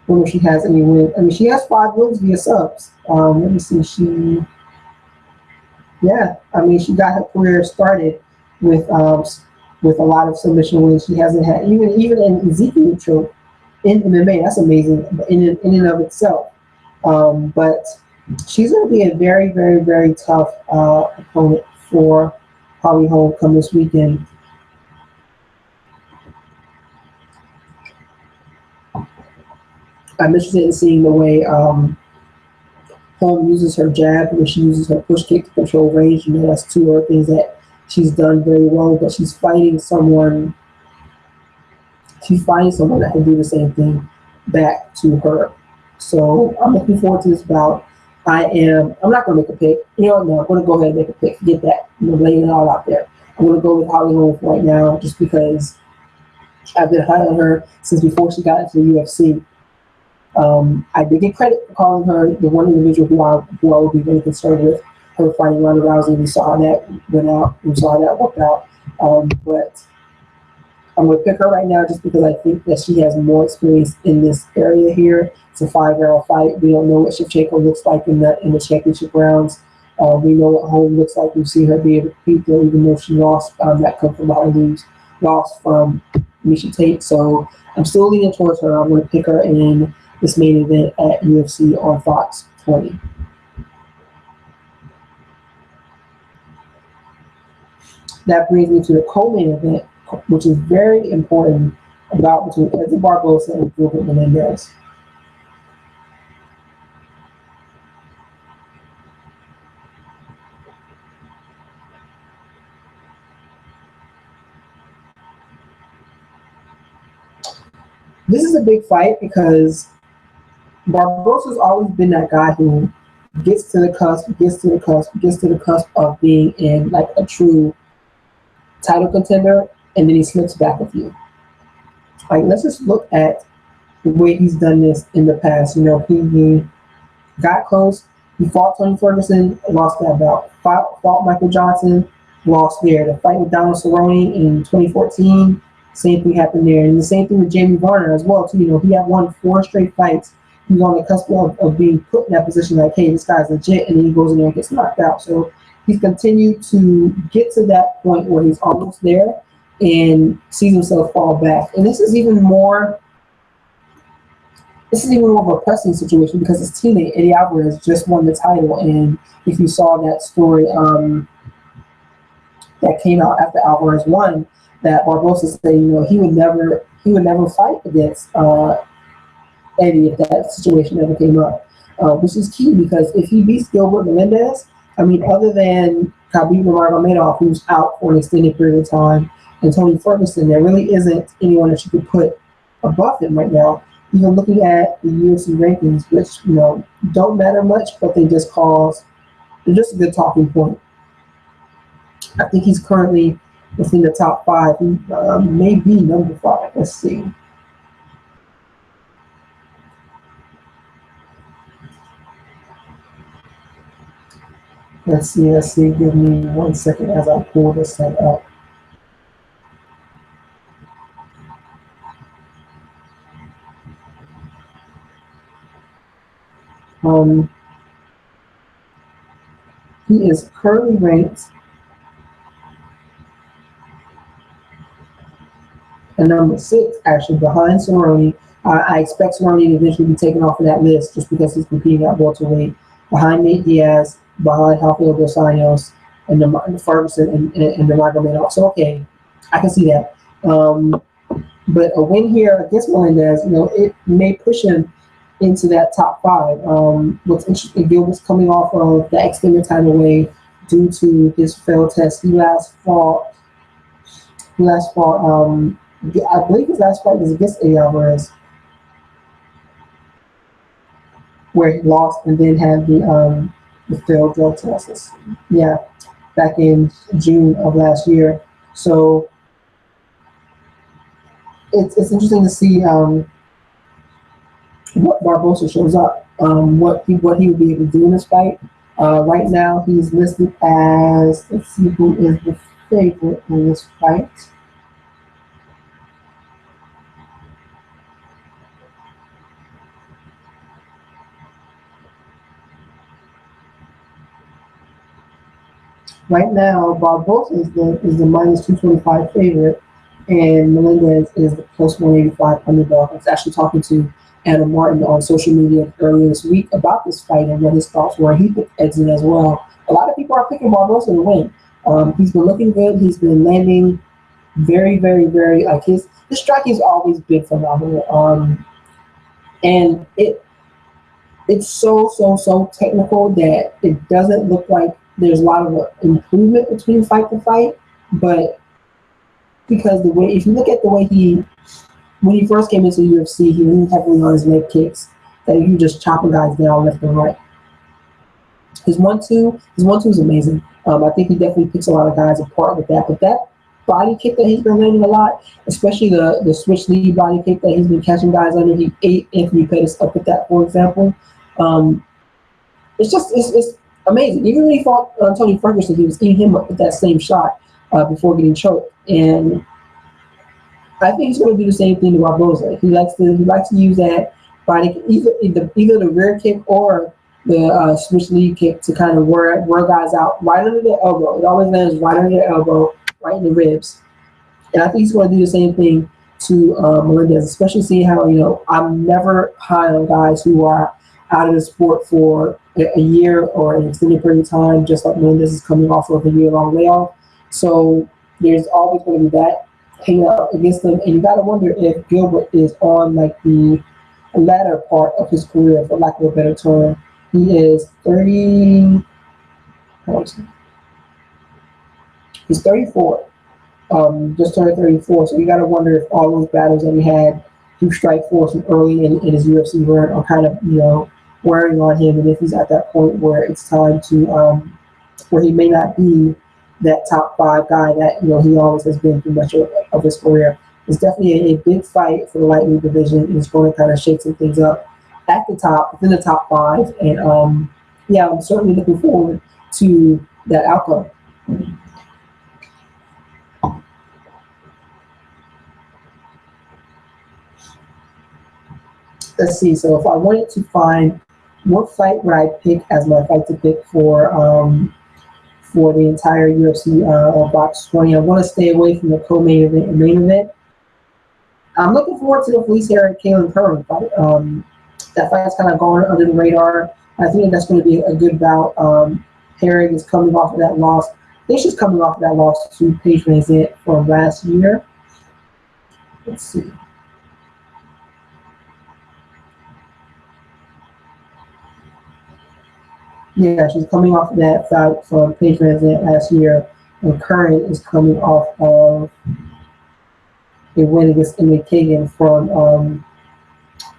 Wonder if she has any wins. I mean, she has 5 wins via subs. Let me see. I mean, she got her career started with a lot of submission wins. She hasn't had even in Ezekiel choke in MMA. That's amazing in and of itself. But she's going to be a very, very, very tough opponent for Holly Holm come this weekend. I'm interested in seeing the way Holm uses her jab, when she uses her push kick to control range. That's 2 of the things that she's done very well, but she's fighting someone that can do the same thing back to her. So I'm looking forward to this bout. I'm not going to make a pick. No, I'm going to go ahead and make a pick. Forget that. I'm laying it all out there. I'm going to go with Holly Holm right now just because I've been high on her since before she got into the UFC. I did get credit for calling her the one individual who I would be really concerned with her fighting Ronda Rousey. We saw how that went out. We saw how that worked out. But I'm going to pick her right now just because I think that she has more experience in this area here. It's a 5-round fight. We don't know what Shevchenko looks like in the championship rounds. We know what Holm looks like. We've seen her be able to compete there, even though she lost that come from behind lose, lost from Miesha Tate. So I'm still leaning towards her. I'm going to pick her in this main event at UFC on Fox 20. That brings me to the co-main event, which is very important, about between Edson Barbosa and Gilbert Melendez. This is a big fight because Barbosa's always been that guy who gets to the cusp of being in like a true title contender, and then he slips back a few. Like, let's just look at the way he's done this in the past. He got close. He fought Tony Ferguson, lost that bout. Fought Michael Johnson, lost there. The fight with Donald Cerrone in 2014, same thing happened there. And the same thing with Jamie Varner as well, too. He had won 4 straight fights. He was on the cusp of being put in that position like, hey, this guy's legit, and then he goes in there and gets knocked out. So he's continued to get to that point where he's almost there and sees himself fall back. And this is even more of a pressing situation because his teammate, Eddie Alvarez, just won the title. And if you saw that story that came out after Alvarez won, that Barbosa said, he would never fight against Eddie if that situation ever came up, which is key because if he beats Gilbert Melendez, I mean, other than Khabib Nurmagomedov, who's out for an extended period of time, and Tony Ferguson, there really isn't anyone that you could put above him right now. Even looking at the UFC rankings, which don't matter much, but they're just a good talking point. I think he's currently within the top 5. He may be number 5. Let's see. Let's see. Give me 1 second as I pull this thing up. He is currently ranked And number 6, actually, behind Cerrone, I expect Cerrone to eventually be taken off of that list just because he's competing at welterweight. Behind Nate Diaz, behind Rafael Dos Anjos, and the Ferguson and the Magomedov. So, okay, I can see that. But a win here against Melendez, it may push him into that top 5. What's interesting, Gilbert's coming off of the extended time away due to his failed test. He last fought. I believe his last fight was against Eddie Alvarez, where he lost and then had the failed drug test. Yeah, back in June of last year. So it's interesting to see what Barbosa shows up, what he would be able to do in this fight. Right now, he's listed as, let's see who is the favorite in this fight. Right now, Barbosa is the minus 225 favorite, and Melendez is the plus 185 underdog. I was actually talking to Adam Martin on social media earlier this week about this fight and what his thoughts were. He picked Edson as well. A lot of people are picking Barbosa to win. He's been looking good. He's been landing very, very, very, like his striking has always been phenomenal. And it's so technical that it doesn't look like there's a lot of improvement between fight to fight, but because if you look at the way when he first came into the UFC, he leaned heavily on his leg kicks, that he just chopping guys down left and right. His 1-2 is amazing. I think he definitely picks a lot of guys apart with that, but that body kick that he's been landing a lot, especially the switch lead body kick that he's been catching guys under. He ate Anthony Pettis up with that, for example. It's amazing. Even when he fought Tony Ferguson, he was eating him up with that same shot before getting choked. And I think he's going to do the same thing to Barbosa. He likes to use that body, either the rear kick or the switch lead kick to kind of wear guys out right under the elbow. It always lands right under the elbow, right in the ribs. And I think he's going to do the same thing to Melendez, especially seeing how, I'm never high on guys who are out of the sport for a year or an extended period of time, just like Melendez is coming off of a year-long layoff. So there's always going to be that hanging out against them. And you got to wonder if Gilbert is on like the latter part of his career, for lack of a better term. He is 30. He's 34. Just turned 34. So you got to wonder if all those battles that he had through Strikeforce early in his UFC run are kind of, wearing on him, and if he's at that point where it's time to, where he may not be that top 5 guy that he always has been through much of his career. It's definitely a big fight for the lightweight division. It's going to kind of shake some things up at the top, within the top 5, and I'm certainly looking forward to that outcome. Let's see. So if I wanted to find what fight would I pick as my fight to pick for the entire UFC Box 20, I want to stay away from the co-main event and main event. I'm looking forward to the Felice Herrig Kailin Curran fight. That fight's kind of going under the radar. I think that's going to be a good bout. Herrig is coming off of that loss. I think she's coming off of that loss to Paige VanZant from last year. Let's see. Yeah, she's coming off of that fight from Paige VanZant last year, and Curran is coming off of a win against Emily Kagan from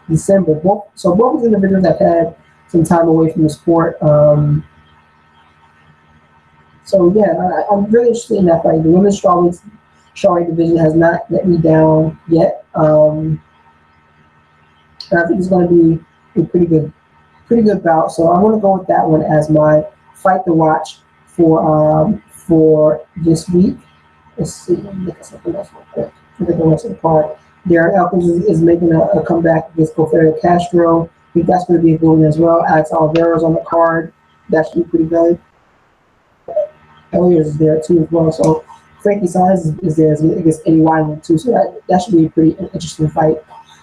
December. Both of these individuals have had some time away from the sport. I'm really interested in that fight. The women's strawweight division has not let me down yet, and I think it's going to be a pretty good bout. So I want to go with that one as my fight to watch for this week. Let's see. Let me look at something else real quick. Look at the rest of the card. Darren Elkins is making a comeback against Porfirio Castro. I think that's going to be a good one as well. Alex Oliveira's on the card. That should be pretty good. Elliott is there too as well. So Frankie Sanchez is there against Eddie Wineland too, so that should be a pretty interesting fight.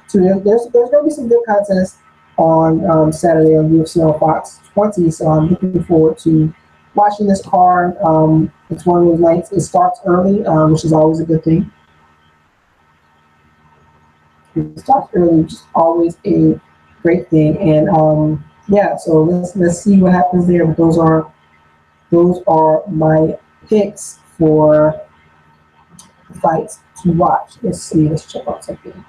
So there's going to be some good contests on Saturday on UFC on Fox 20. So I'm looking forward to watching this card. It's one of those nights. It starts early, which is always a good thing. It starts early, which is always a great thing. And yeah, so let's see what happens there. But those are my picks for fights to watch. Let's see. Let's check out something.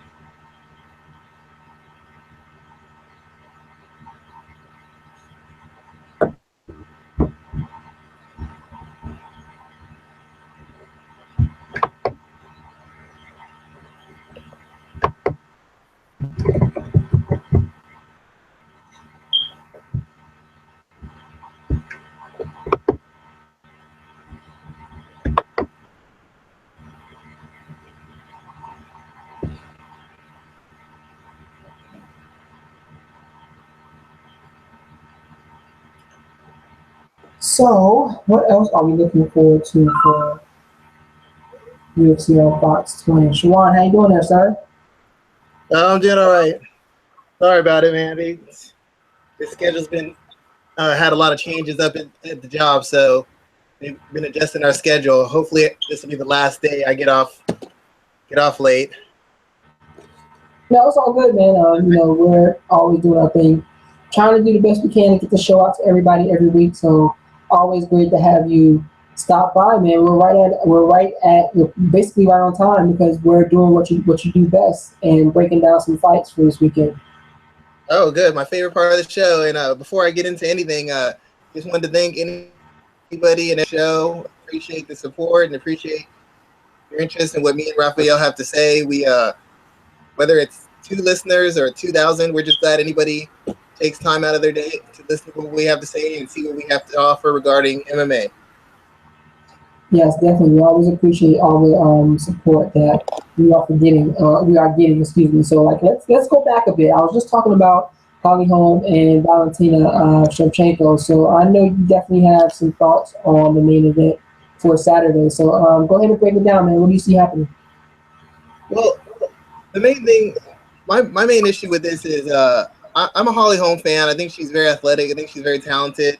So, what else are we looking forward to for UFC on Fox 20? Shawan, how you doing there, sir? I'm doing all right. Sorry about it, man. The schedule's been had a lot of changes up at the job, so we've been adjusting our schedule. Hopefully, this will be the last day I get off late. No, it's all good, man. We're always doing our thing, trying to do the best we can to get the show out to everybody every week. So, always great to have you stop by, man. We're basically right on time because we're doing what you do best and breaking down some fights for this weekend. Oh, good. My favorite part of the show. And before I get into anything, just wanted to thank anybody in the show. Appreciate the support and appreciate your interest in what me and Raphael have to say. We whether it's 2 listeners or 2,000, we're just glad anybody takes time out of their day to listen to what we have to say and see what we have to offer regarding MMA. Yes, definitely. We always appreciate all the support that we are getting. Excuse me. So, let's go back a bit. I was just talking about Holly Holm and Valentina Shevchenko. So, I know you definitely have some thoughts on the main event for Saturday. So, go ahead and break it down, man. What do you see happening? Well, the main thing, my main issue with this is I'm a Holly Holm fan. I think she's very athletic. I think she's very talented.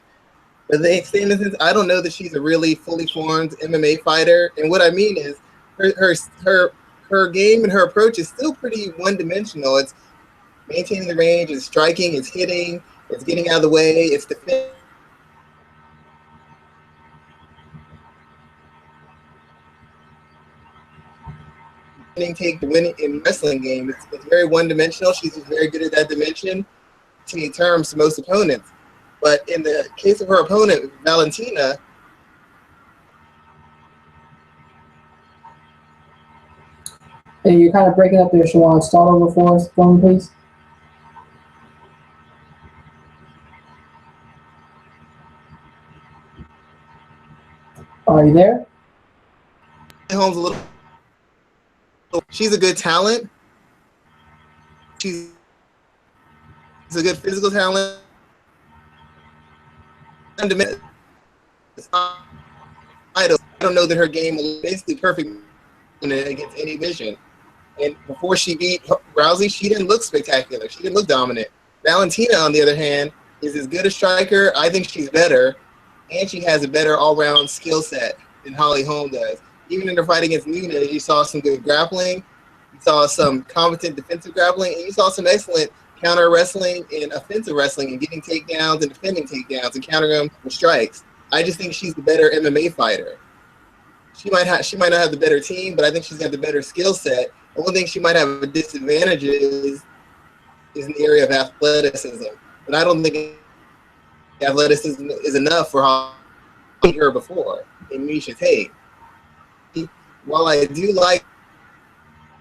But the same instance, I don't know that she's a really fully formed MMA fighter. And what I mean is her game and her approach is still pretty one-dimensional. It's maintaining the range, it's striking, it's hitting, it's getting out of the way, it's defending. Take the winning in wrestling game. It's very one-dimensional. She's just very good at that dimension to terms to most opponents. But in the case of her opponent, Valentina, Hey, you're kind of breaking up there, Shawan. Start over for us, please. Are you there? Holmes a little. She's a good talent. She's a good physical talent. I don't know that her game is basically perfect against any vision. And before she beat Rousey, she didn't look spectacular. She didn't look dominant. Valentina, on the other hand, is as good a striker. I think she's better, and she has a better all-round skill set than Holly Holm does. Even in her fight against Nina, you saw some good grappling, you saw some competent defensive grappling, and you saw some excellent counter wrestling and offensive wrestling and getting takedowns and defending takedowns and countering them with strikes. I just think she's the better MMA fighter. She might not have the better team, but I think she's got the better skill set. The one thing she might have a disadvantage is in the area of athleticism. But I don't think athleticism is enough for how I beat her before in Miesha Tate. While I do like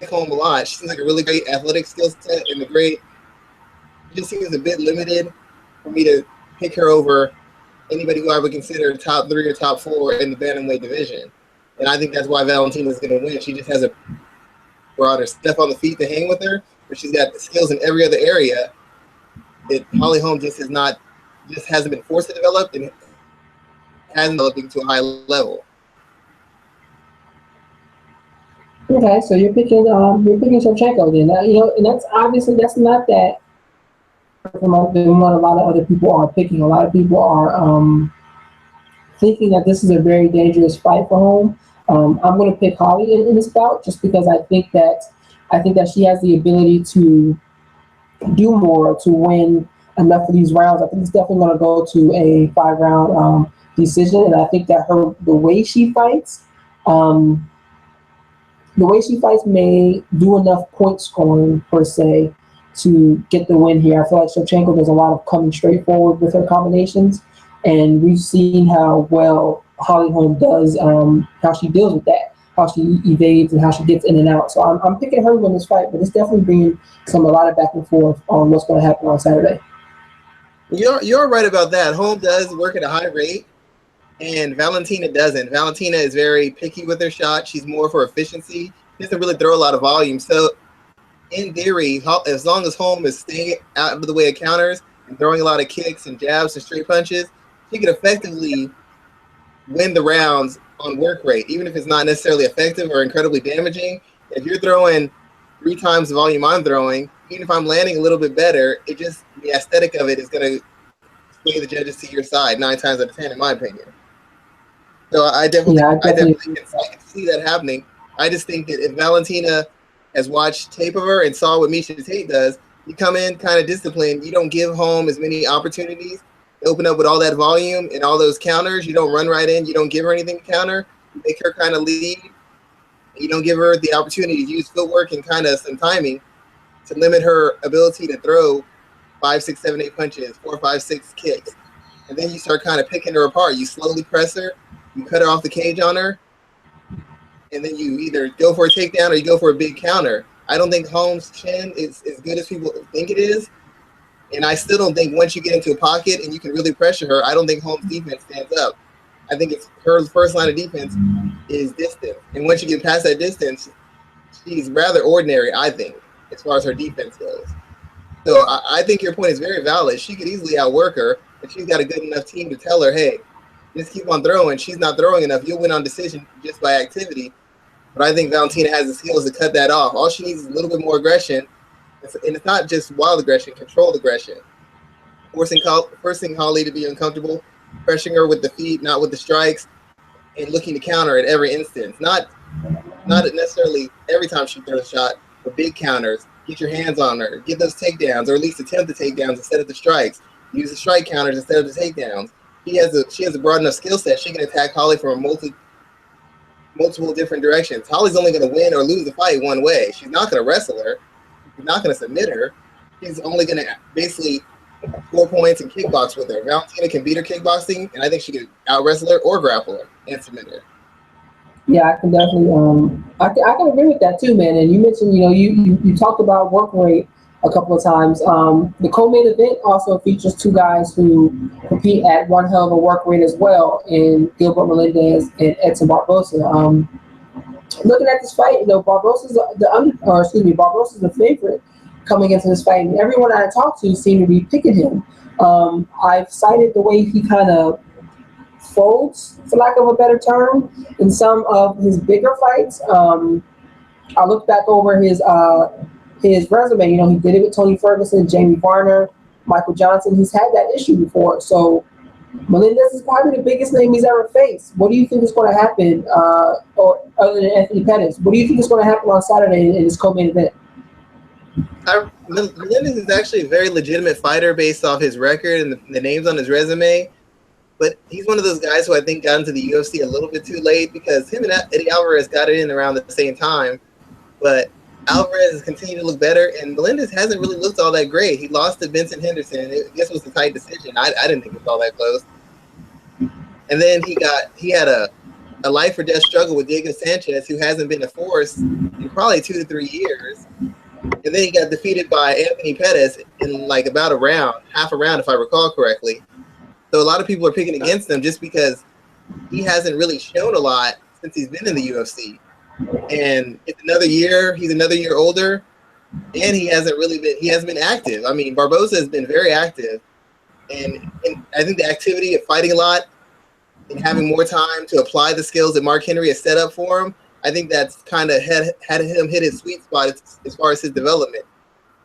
Holm a lot, she seems like a really great athletic skill set and it just seems a bit limited for me to pick her over anybody who I would consider top 3 or top 4 in the bantamweight division. And I think that's why Valentina is going to win. She just has a broader step on the feet to hang with her, but she's got skills in every other area that Holly Holm just hasn't been forced to develop and hasn't developing to a high level. Okay, so you're picking Shevchenko then. And that's obviously that's not that than what a lot of other people are picking. A lot of people are thinking that this is a very dangerous fight for home. I'm going to pick Holly in this bout just because I think that she has the ability to do more to win enough of these rounds. I think it's definitely going to go to a 5 round decision, and I think that the way she fights. Um, the way she fights may do enough point scoring per se to get the win here. I feel like Shevchenko does a lot of coming straight forward with her combinations, and we've seen how well Holly Holm does, how she deals with that, how she evades, and how she gets in and out. So I'm picking her to win this fight, but it's definitely bringing a lot of back and forth on what's going to happen on Saturday. You're right about that. Holm does work at a high rate, and Valentina doesn't. Valentina is very picky with her shot. She's more for efficiency. She doesn't really throw a lot of volume. So, in theory, as long as Holm is staying out of the way of counters and throwing a lot of kicks and jabs and straight punches, she can effectively win the rounds on work rate, even if it's not necessarily effective or incredibly damaging. If you're throwing 3 times the volume I'm throwing, even if I'm landing a little bit better, the aesthetic of it is going to sway the judges to your side 9 times out of 10, in my opinion. So I definitely can see that happening. I just think that if Valentina has watched tape of her and saw what Miesha Tate does, you come in kind of disciplined. You don't give Holm as many opportunities to open up with all that volume and all those counters. You don't run right in. You don't give her anything to counter. You make her kind of lead. You don't give her the opportunity to use footwork and kind of some timing to limit her ability to throw 5, 6, 7, 8 punches, 4, 5, 6 kicks. And then you start kind of picking her apart. You slowly press her. You cut her off the cage on her. And then you either go for a takedown or you go for a big counter. I don't think Holm's chin is as good as people think it is. And I still don't think once you get into a pocket and you can really pressure her, I don't think Holm's defense stands up. I think it's her first line of defense is distance. And once you get past that distance, she's rather ordinary, I think, as far as her defense goes. So I think your point is very valid. She could easily outwork her, and she's got a good enough team to tell her, hey, just keep on throwing. She's not throwing enough. You'll win on decision just by activity. But I think Valentina has the skills to cut that off. All she needs is a little bit more aggression. And it's not just wild aggression, controlled aggression. Forcing Holly to be uncomfortable, pressuring her with the feet, not with the strikes, and looking to counter at every instance. Not necessarily every time she throws a shot, but big counters. Get your hands on her. Get those takedowns, or at least attempt the takedowns instead of the strikes. Use the strike counters instead of the takedowns. She has a broad enough skill set. She can attack Holly from multiple different directions. Holly's only going to win or lose the fight one way. She's not going to wrestle her. She's not going to submit her. She's only going to basically score points and kickbox with her. Valentina can beat her kickboxing, and I think she can out-wrestle her or grapple her and submit her. Yeah, I can definitely. I can agree with that too, man. And you mentioned, you talked about work rate a couple of times. The co-main event also features 2 guys who compete at one hell of a work rate as well, in Gilbert Melendez and Edson Barbosa. Looking at this fight, Barbosa's Barbosa's the favorite coming into this fight, and everyone I talked to seemed to be picking him. I've cited the way he kind of folds, for lack of a better term, in some of his bigger fights. I looked back over his resume. He did it with Tony Ferguson, Jamie Varner, Michael Johnson. He's had that issue before. So Melendez is probably the biggest name he's ever faced. What do you think is going to happen, or other than Anthony Pettis? What do you think is going to happen on Saturday in this co-main event? Melendez is actually a very legitimate fighter based off his record and the names on his resume. But he's one of those guys who I think got into the UFC a little bit too late, because him and Eddie Alvarez got it in around the same time. But Alvarez has continued to look better, and Melendez hasn't really looked all that great. He lost to Vincent Henderson. I guess it was a tight decision. I didn't think it was all that close. And then he had a life or death struggle with Diego Sanchez, who hasn't been a force in probably 2 to 3 years. And then he got defeated by Anthony Pettis in like about half a round, if I recall correctly. So a lot of people are picking against him just because he hasn't really shown a lot since he's been in the UFC. And it's another year, he's another year older, and he hasn't been active. I mean, Barbosa has been very active, and I think the activity of fighting a lot and having more time to apply the skills that Mark Henry has set up for him I think that's kind of had him hit his sweet spot as far as his development.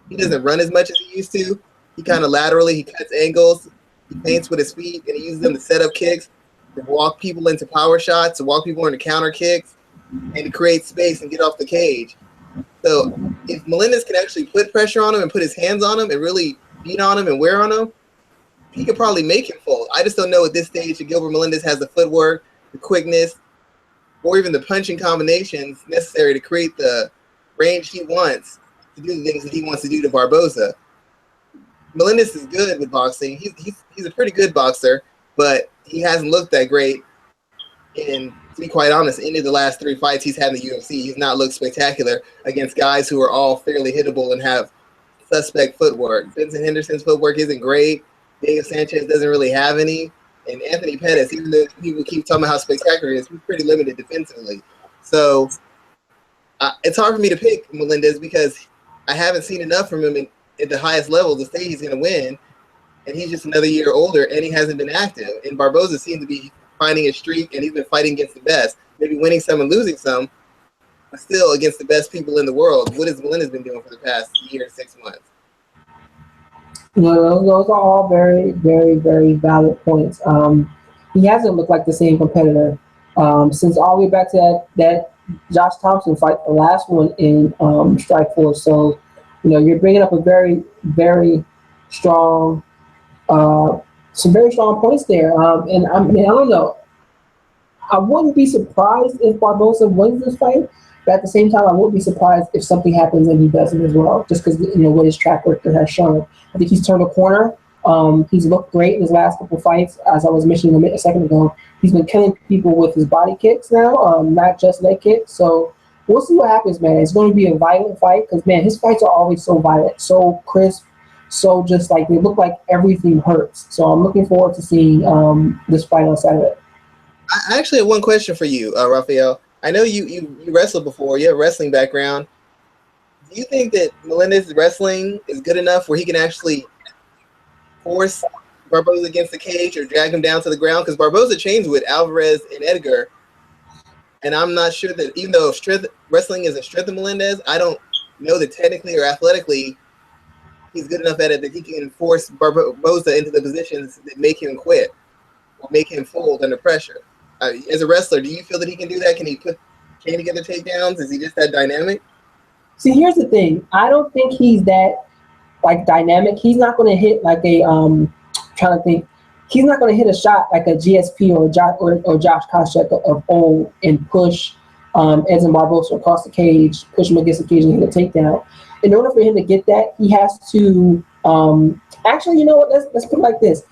He doesn't run as much as he used to. He kind of laterally, he cuts angles, he feints with his feet, and he uses them to set up kicks, to walk people into power shots, to walk people into counter kicks, and to create space and get off the cage. So if Melendez can actually put pressure on him and put his hands on him and really beat on him and wear on him, he could probably make him fold. I just don't know at this stage if Gilbert Melendez has the footwork, the quickness, or even the punching combinations necessary to create the range he wants to do the things that he wants to do to Barboza. Melendez is good with boxing. He's a pretty good boxer, but he hasn't looked that great. And to be quite honest, any of the last 3 fights he's had in the UFC, he's not looked spectacular against guys who are all fairly hittable and have suspect footwork. Vincent Henderson's footwork isn't great. Diego Sanchez doesn't really have any. And Anthony Pettis, even though people keep talking about how spectacular he is, he's pretty limited defensively. So it's hard for me to pick Melendez because I haven't seen enough from him at the highest level to say he's going to win. And he's just another year older, and he hasn't been active. And Barboza seems to be finding a streak, and he's been fighting against the best, maybe winning some and losing some, but still against the best people in the world. What has Melendez been doing for the past year to 6 months? Those are all very, very, very valid points. He hasn't looked like the same competitor since all the way back to that Josh Thompson fight, the last one in Strikeforce. So, you're bringing up a very, very strong, some very strong points there. And I don't know. I wouldn't be surprised if Barboza wins this fight, but at the same time, I wouldn't be surprised if something happens and he doesn't as well, just because, what his track record has shown. I think he's turned a corner. He's looked great in his last couple fights. As I was mentioning a second ago, he's been killing people with his body kicks now, not just leg kicks. So we'll see what happens, man. It's going to be a violent fight because, man, his fights are always so violent, so crisp, so just like they look like everything hurts. So I'm looking forward to seeing this fight on Saturday. I actually have one question for you, Rafael. I know you wrestled before. You have a wrestling background. Do you think that Melendez's wrestling is good enough where he can actually force Barboza against the cage or drag him down to the ground? Because Barboza trains with Alvarez and Edgar, and I'm not sure that even though wrestling is a strength of Melendez, I don't know that technically or athletically he's good enough at it that he can force Barboza into the positions that make him quit or make him fold under pressure. As a wrestler, do you feel that he can do that? Can he put chain together takedowns? Is he just that dynamic? See, here's the thing. I don't think he's that dynamic. He's not going to hit like a trying to think. He's not going to hit a shot like a GSP or Josh Koscheck of old and push Edson Barboza across the cage, push him against the cage and hit a takedown. In order for him to get that, he has to actually, you know what? Let's put it like this.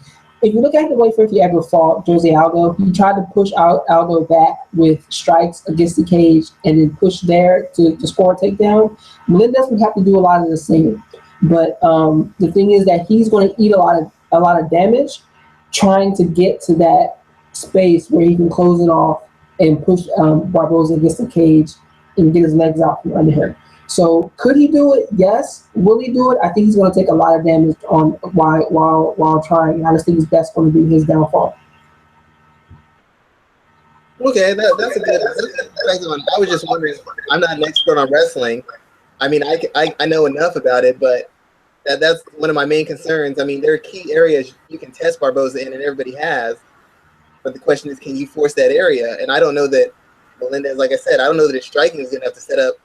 If you look at the way Frankie Edgar fought Jose Aldo, he tried to push Aldo back with strikes against the cage and then push there to score a takedown. Melendez would have to do a lot of the same. But the thing is that he's going to eat a lot of damage trying to get to that space where he can close it off and push Barboza against the cage and get his legs out from under him. So could he do it? Yes. Will he do it? I think he's going to take a lot of damage on while trying. I just think that's going to be his downfall. Okay, that's a good one. I was just wondering. I'm not an expert on wrestling. I mean, I know enough about it, but that's one of my main concerns. I mean, there are key areas you can test Barboza in, and everybody has. But the question is, can you force that area? And I don't know that Melendez, like I said, I don't know that his striking is good enough to set up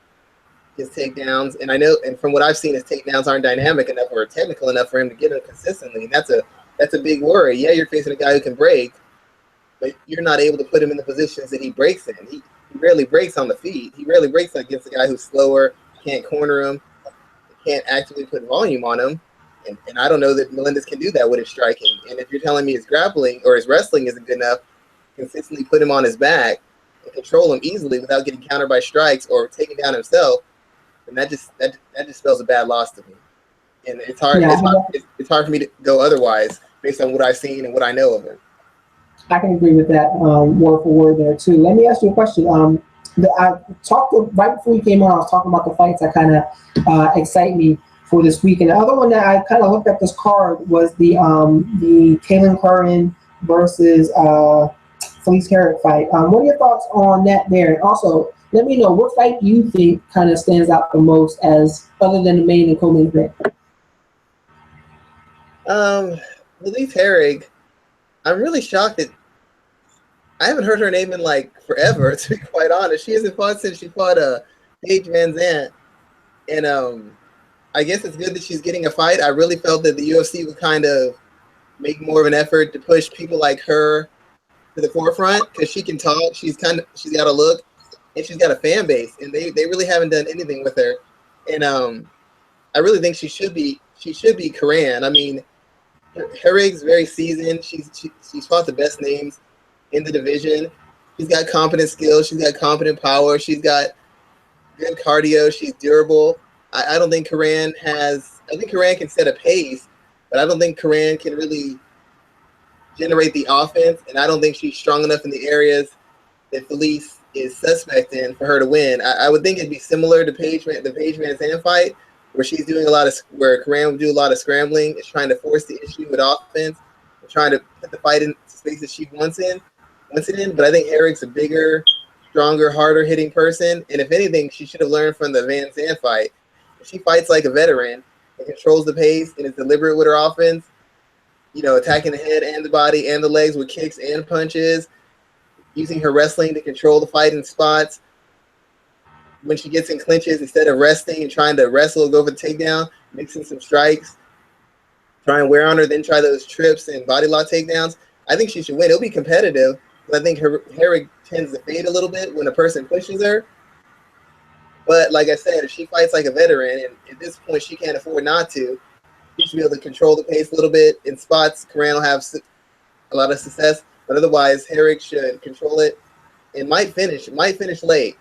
his takedowns. And I know, and from what I've seen, his takedowns aren't dynamic enough or technical enough for him to get them consistently. And that's a big worry. Yeah, you're facing a guy who can break, but you're not able to put him in the positions that he breaks in. He rarely breaks on the feet. He rarely breaks against a guy who's slower, can't corner him, can't actively put volume on him. And I don't know that Melendez can do that with his striking. And if you're telling me his grappling or his wrestling isn't good enough, consistently put him on his back and control him easily without getting countered by strikes or taking down himself, then that just spells a bad loss to me. And it's hard. Yeah, it's hard for me to go otherwise based on what I've seen and what I know of him. I can agree with that word for word there too. Let me ask you a question. I talked right before you came on. I was talking about the fights that kind of excite me for this week, and the other one that I kind of looked at this card was the Kaylin Curran versus Felice Herrick fight. What are your thoughts on that there? And also, let me know what fight you think kind of stands out the most as other than the main and co-main event. Louise Herrig, I'm really shocked that I haven't heard her name in like forever, to be quite honest. She hasn't fought since she fought Paige Van Zandt. And I guess it's good that she's getting a fight. I really felt that the UFC would kind of make more of an effort to push people like her to the forefront because she can talk. She's got a look, and she's got a fan base, and they really haven't done anything with her. And I really think she should be Koran. I mean, Herrig's very seasoned. She's fought the best names in the division. She's got competent skills. She's got competent power. She's got good cardio. She's durable. I don't think Koran has. I think Koran can set a pace, but I don't think Koran can really generate the offense, and I don't think she's strong enough in the areas that Felice is suspect in for her to win. I would think it'd be similar to the Paige Van Zandt fight, where she's doing where Koran would do a lot of scrambling, is trying to force the issue with offense, and trying to put the fight in spaces she wants it in. But I think Herrig's a bigger, stronger, harder hitting person, and if anything, she should have learned from the Van Zandt fight. She fights like a veteran and controls the pace and is deliberate with her offense, attacking the head and the body and the legs with kicks and punches, using her wrestling to control the fight in spots. When she gets in clinches, instead of resting and trying to wrestle, go for the takedown, mixing some strikes, try and wear on her, then try those trips and body lock takedowns. I think she should win. It'll be competitive, but I think Herrig tends to fade a little bit when a person pushes her. But like I said, if she fights like a veteran, and at this point she can't afford not to, she should be able to control the pace a little bit. In spots, Koran will have a lot of success, but otherwise Herrig should control it and might finish late.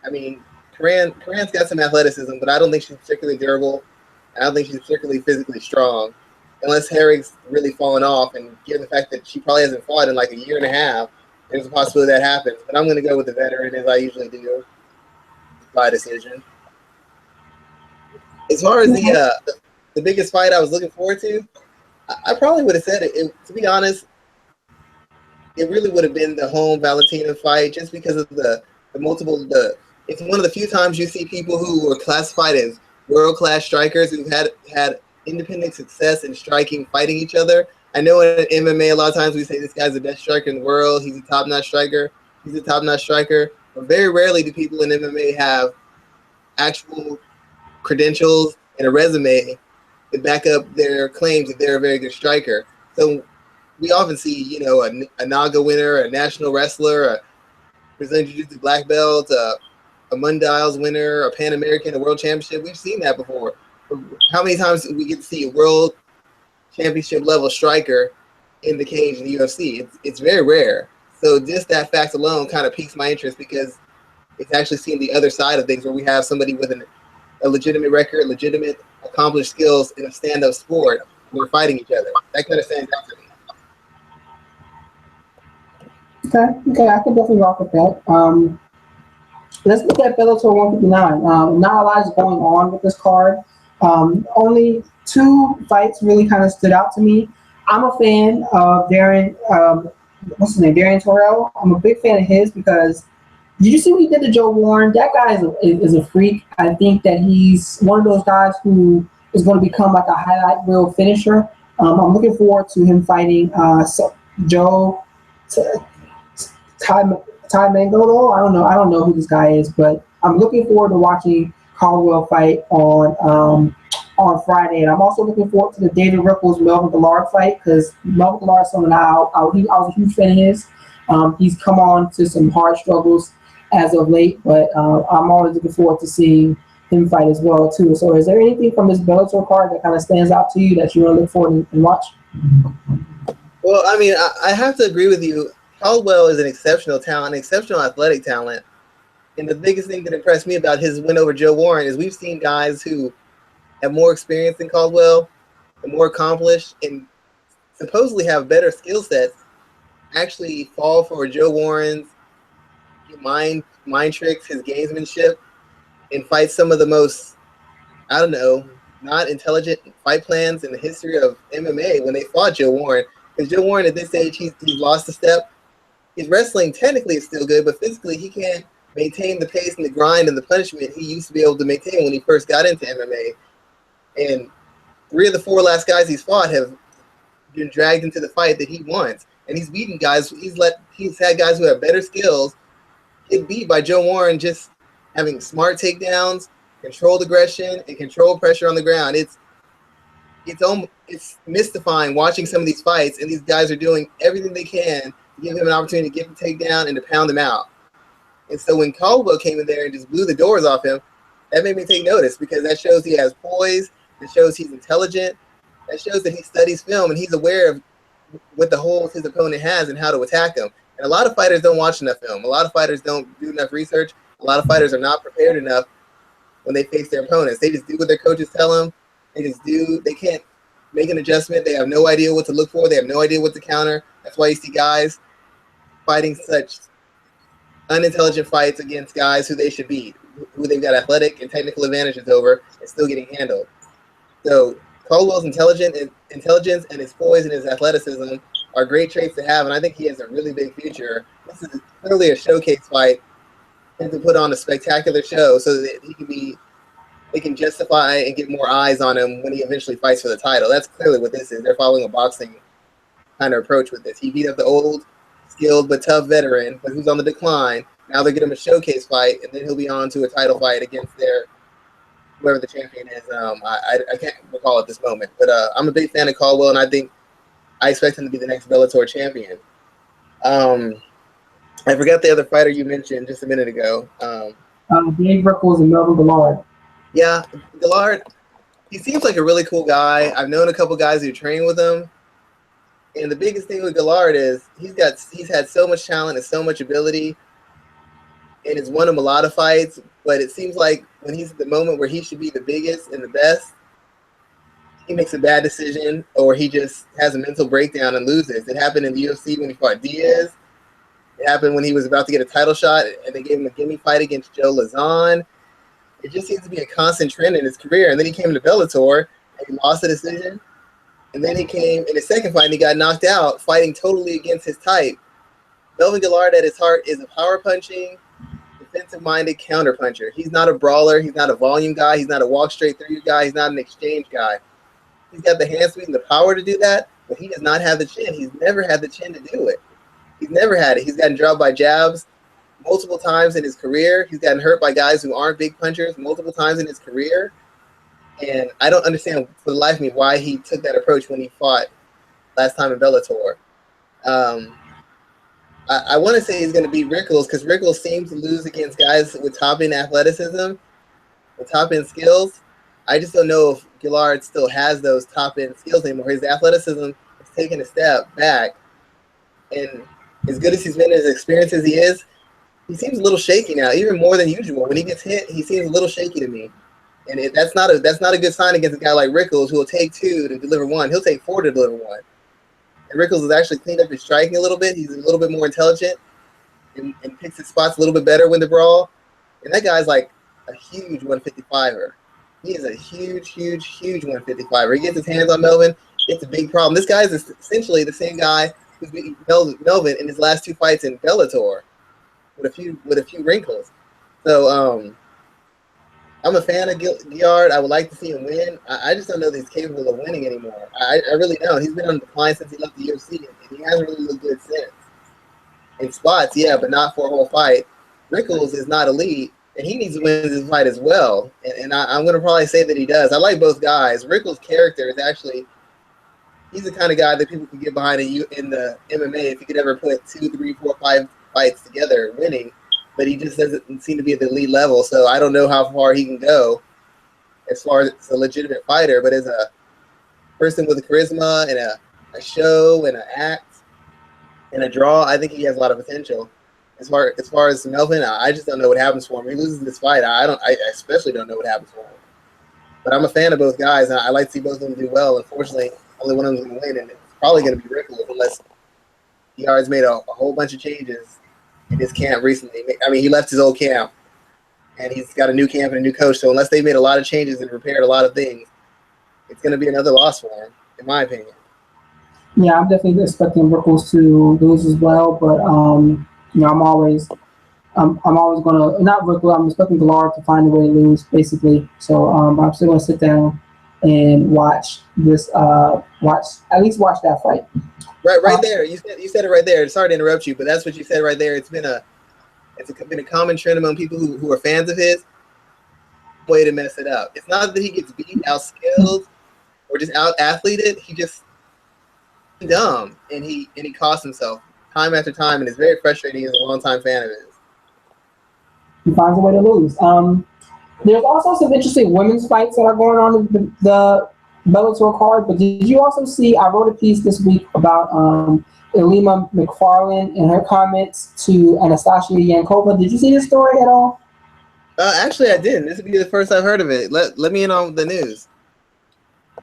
I mean, Koran's got some athleticism, but I don't think she's particularly durable. I don't think she's particularly physically strong, unless Herrig's really fallen off. And given the fact that she probably hasn't fought in like a year and a half, there's a possibility that happens. But I'm going to go with the veteran, as I usually do, by decision. As far as the biggest fight I was looking forward to, I probably would have said it. To be honest, it really would have been the home Valentina fight, just because of the multiple. It's one of the few times you see people who were classified as world-class strikers who've had independent success in striking, fighting each other. I know in MMA a lot of times we say this guy's the best striker in the world. He's a top-notch striker. But very rarely do people in MMA have actual credentials and a resume to back up their claims that they're a very good striker. So we often see, a NAGA winner, a national wrestler, a Brazilian Jiu-Jitsu black belt, a Mundials winner, a Pan American, a world championship. We've seen that before. How many times do we get to see a world championship level striker in the cage in the UFC? It's very rare. So just that fact alone kind of piques my interest, because it's actually seeing the other side of things, where we have somebody with a legitimate record, legitimate accomplished skills in a stand-up sport who are fighting each other. That kind of stands out to me. Okay, I can definitely rock with that. Let's look at Bellator 159. Not a lot is going on with this card. Only two fights really kind of stood out to me. I'm a fan of Darren Terrell. I'm a big fan of his because did you see what he did to Joe Warren? That guy is a freak. I think that he's one of those guys who is going to become like a highlight reel finisher. I'm looking forward to him fighting Joe Ty Mangolo. I don't know who this guy is, but I'm looking forward to watching Caldwell fight on Friday, and I'm also looking forward to the David Ripples Melvin Gillard fight, because Melvin Gillard is someone I was a huge fan of his. He's come on to some hard struggles as of late, but I'm always looking forward to seeing him fight as well too. So, is there anything from this Bellator card that kind of stands out to you that you want to look forward and watch? Well, I mean, I have to agree with you. Caldwell is an exceptional talent, an exceptional athletic talent. And the biggest thing that impressed me about his win over Joe Warren is we've seen guys who have more experience than Caldwell and more accomplished and supposedly have better skill sets actually fall for Joe Warren's mind tricks, his gamesmanship, and fight some of the most, not intelligent fight plans in the history of MMA when they fought Joe Warren. Because Joe Warren at this age, he's lost a step. His wrestling technically is still good, but physically he can't maintain the pace and the grind and the punishment he used to be able to maintain when he first got into MMA. And 3 of the 4 last guys he's fought have been dragged into the fight that he wants. And he's beaten guys. He's had guys who have better skills get beat by Joe Warren just having smart takedowns, controlled aggression, and controlled pressure on the ground. It's mystifying watching some of these fights, and these guys are doing everything they can to give him an opportunity to get the takedown and to pound him out. And so when Caldwell came in there and just blew the doors off him, that made me take notice, because that shows he has poise, it shows he's intelligent, that shows that he studies film and he's aware of what the holes his opponent has and how to attack him. And a lot of fighters don't watch enough film. A lot of fighters don't do enough research. A lot of fighters are not prepared enough when they face their opponents. They just do what their coaches tell them. They can't make an adjustment. They have no idea what to look for. They have no idea what to counter. That's why you see guys fighting such unintelligent fights against guys who they should beat, who they've got athletic and technical advantages over, and still getting handled. So Caldwell's intelligence and his poise and his athleticism are great traits to have, and I think he has a really big future. This is clearly a showcase fight, and to put on a spectacular show so that they can justify and get more eyes on him when he eventually fights for the title. That's clearly what this is. They're following a boxing kind of approach with this. He beat up the old, skilled but tough veteran, but who's on the decline. Now they're getting him a showcase fight, and then he'll be on to a title fight against whoever the champion is. I can't recall at this moment, but I'm a big fan of Caldwell, and I expect him to be the next Bellator champion. I forgot the other fighter you mentioned just a minute ago. Dave Rickles and Melvin Gillard. Yeah, Gillard, he seems like a really cool guy. I've known a couple guys who train with him. And the biggest thing with Gillard is he's had so much talent and so much ability, and has won him a lot of fights. But it seems like when he's at the moment where he should be the biggest and the best, he makes a bad decision, or he just has a mental breakdown and loses. It happened in the UFC when he fought Diaz. It happened when he was about to get a title shot, and they gave him a gimme fight against Joe Lazan. It just seems to be a constant trend in his career. And then he came to Bellator, and he lost the decision. And then he came in his second fight, and he got knocked out, fighting totally against his type. Melvin Gillard, at his heart, is a power-punching, defensive-minded counter-puncher. He's not a brawler. He's not a volume guy. He's not a walk-straight-through guy. He's not an exchange guy. He's got the hand speed and the power to do that, but he does not have the chin. He's never had the chin to do it. He's never had it. He's gotten dropped by jabs multiple times in his career. He's gotten hurt by guys who aren't big punchers multiple times in his career. And I don't understand for the life of me why he took that approach when he fought last time in Bellator. I want to say he's going to beat Rickles, because Rickles seems to lose against guys with top-end athleticism, with top-end skills. I just don't know if Gillard still has those top-end skills anymore. His athleticism has taken a step back. And as good as he's been, as experienced as he is, he seems a little shaky now, even more than usual. When he gets hit, he seems a little shaky to me. And that's not a good sign against a guy like Rickles, who will take 2 to deliver 1. He'll take 4 to deliver 1. And Rickles has actually cleaned up his striking a little bit. He's a little bit more intelligent and picks his spots a little bit better when to brawl. And that guy's like a huge 155er. He is a huge, huge, huge 155er. He gets his hands on Melvin. It's a big problem. This guy is essentially the same guy who's beaten Melvin in his last 2 fights in Bellator, with a few wrinkles. So I'm a fan of Gillard. I would like to see him win. I just don't know that he's capable of winning anymore. I really don't. He's been on decline since he left the UFC, and he hasn't really looked good since. In spots, yeah, but not for a whole fight. Rickles is not elite, and he needs to win this fight as well. And I'm going to probably say that he does. I like both guys. Rickles' character is actually, he's the kind of guy that people can get behind in the MMA if you could ever put 2, 3, 4, 5 fights together winning. But he just doesn't seem to be at the elite level, so I don't know how far he can go as far as a legitimate fighter. But as a person with a charisma and a show and an act and a draw, I think he has a lot of potential. As far as Melvin, I just don't know what happens for him. He loses this fight. I especially don't know what happens for him. But I'm a fan of both guys, and I like to see both of them do well. Unfortunately, only one of them is going to win, and it's probably going to be Rickles unless he already made a whole bunch of changes in his camp recently. I mean, he left his old camp, and he's got a new camp and a new coach. So unless they've made a lot of changes and repaired a lot of things, it's going to be another loss for him, in my opinion. Yeah, I'm definitely expecting Rickles to lose as well. But I'm always I'm always gonna not Rick. I'm expecting Galar to find a way to lose, basically. So I'm still gonna sit down and watch this. Watch at least watch that fight. Right there. You said it right there. Sorry to interrupt you, but that's what you said right there. It's been a common trend among people who are fans of his. Way to mess it up. It's not that he gets beat, out skilled, or just out athleted. He just dumb, and he costs himself time after time, and it's very frustrating as a longtime fan of his. He finds a way to lose. There's also some interesting women's fights that are going on in the Bellator card. But did you also see? I wrote a piece this week about Ilima McFarlane and her comments to Anastasia Yankova. Did you see this story at all? Actually, I didn't. This would be the first I've heard of it. Let me in on the news.